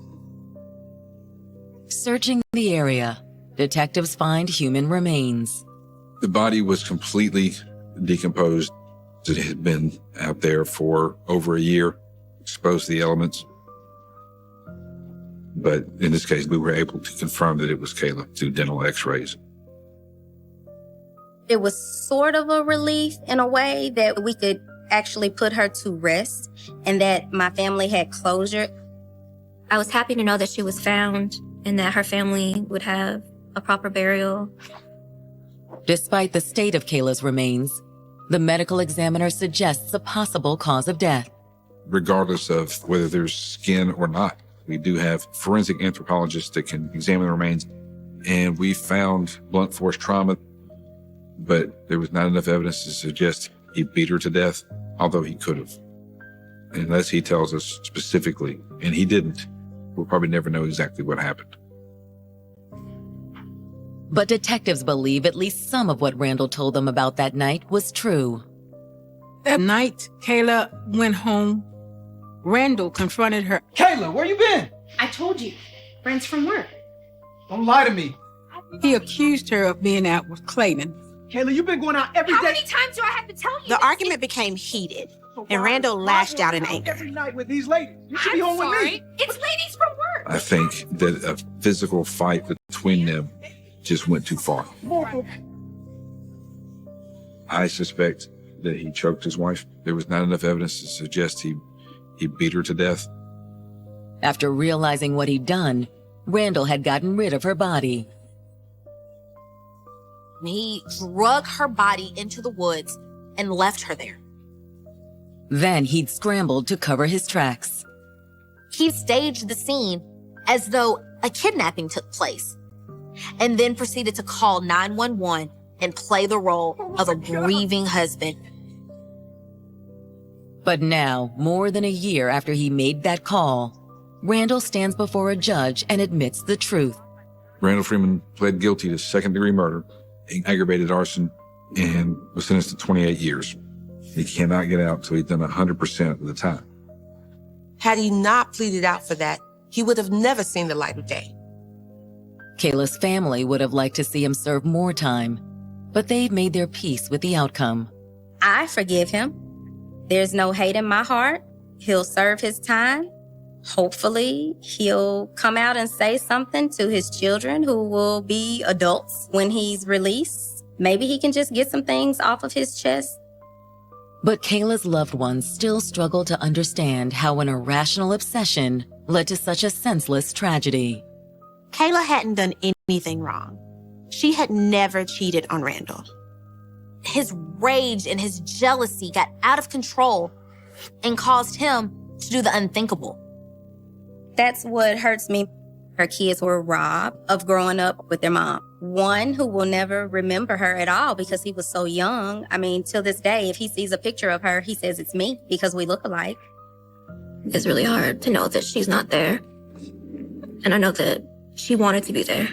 A: Searching the area, detectives find human remains.
R: The body was completely decomposed. It had been out there for over a year, exposed to the elements. But in this case, we were able to confirm that it was Kayla through dental x-rays.
Q: It was sort of a relief in a way that we could actually put her to rest and that my family had closure.
F: I was happy to know that she was found and that her family would have a proper burial.
A: Despite the state of Kayla's remains, the medical examiner suggests a possible cause of death.
R: Regardless of whether there's skin or not, we do have forensic anthropologists that can examine the remains, and we found blunt force trauma, but there was not enough evidence to suggest he beat her to death, although he could have. Unless he tells us specifically, and he didn't, we'll probably never know exactly what happened.
A: But detectives believe at least some of what Randall told them about that night was true.
T: That night, Kayla went home. Randall confronted her.
V: Kayla, where you been?
H: I told you. Friends from work.
V: Don't lie to me.
T: He accused her of being out with Clayton.
V: Kayla, you've been going out every day.
H: How many times do I have to tell you?
U: The argument became heated, and Randall lashed out in anger.
V: Every night with these ladies. You should be home with me.
H: It's ladies from work.
R: I think that a physical fight between them just went too far. I suspect that he choked his wife. There was not enough evidence to suggest he beat her to death.
A: After realizing what he'd done, Randall had gotten rid of her body.
W: He drug her body into the woods and left her there.
A: Then he'd scrambled to cover his tracks.
W: He staged the scene as though a kidnapping took place, and then proceeded to call 911 and play the role of a grieving husband.
A: But now, more than a year after he made that call, Randall stands before a judge and admits the truth.
R: Randall Freeman pled guilty to second-degree murder, aggravated arson, and was sentenced to 28 years. He cannot get out until he's done 100% of the time.
G: Had he not pleaded out for that, he would have never seen the light of day.
A: Kayla's family would have liked to see him serve more time, but they've made their peace with the outcome.
Q: I forgive him. There's no hate in my heart. He'll serve his time. Hopefully, he'll come out and say something to his children who will be adults when he's released. Maybe he can just get some things off of his chest.
A: But Kayla's loved ones still struggle to understand how an irrational obsession led to such a senseless tragedy.
U: Kayla hadn't done anything wrong. She had never cheated on Randall.
W: His rage and his jealousy got out of control and caused him to do the unthinkable.
Q: That's what hurts me. Her kids were robbed of growing up with their mom. One who will never remember her at all because he was so young. I mean, till this day, if he sees a picture of her, he says it's me because we look alike.
F: It's really hard to know that she's not there. And I know that she wanted to be there.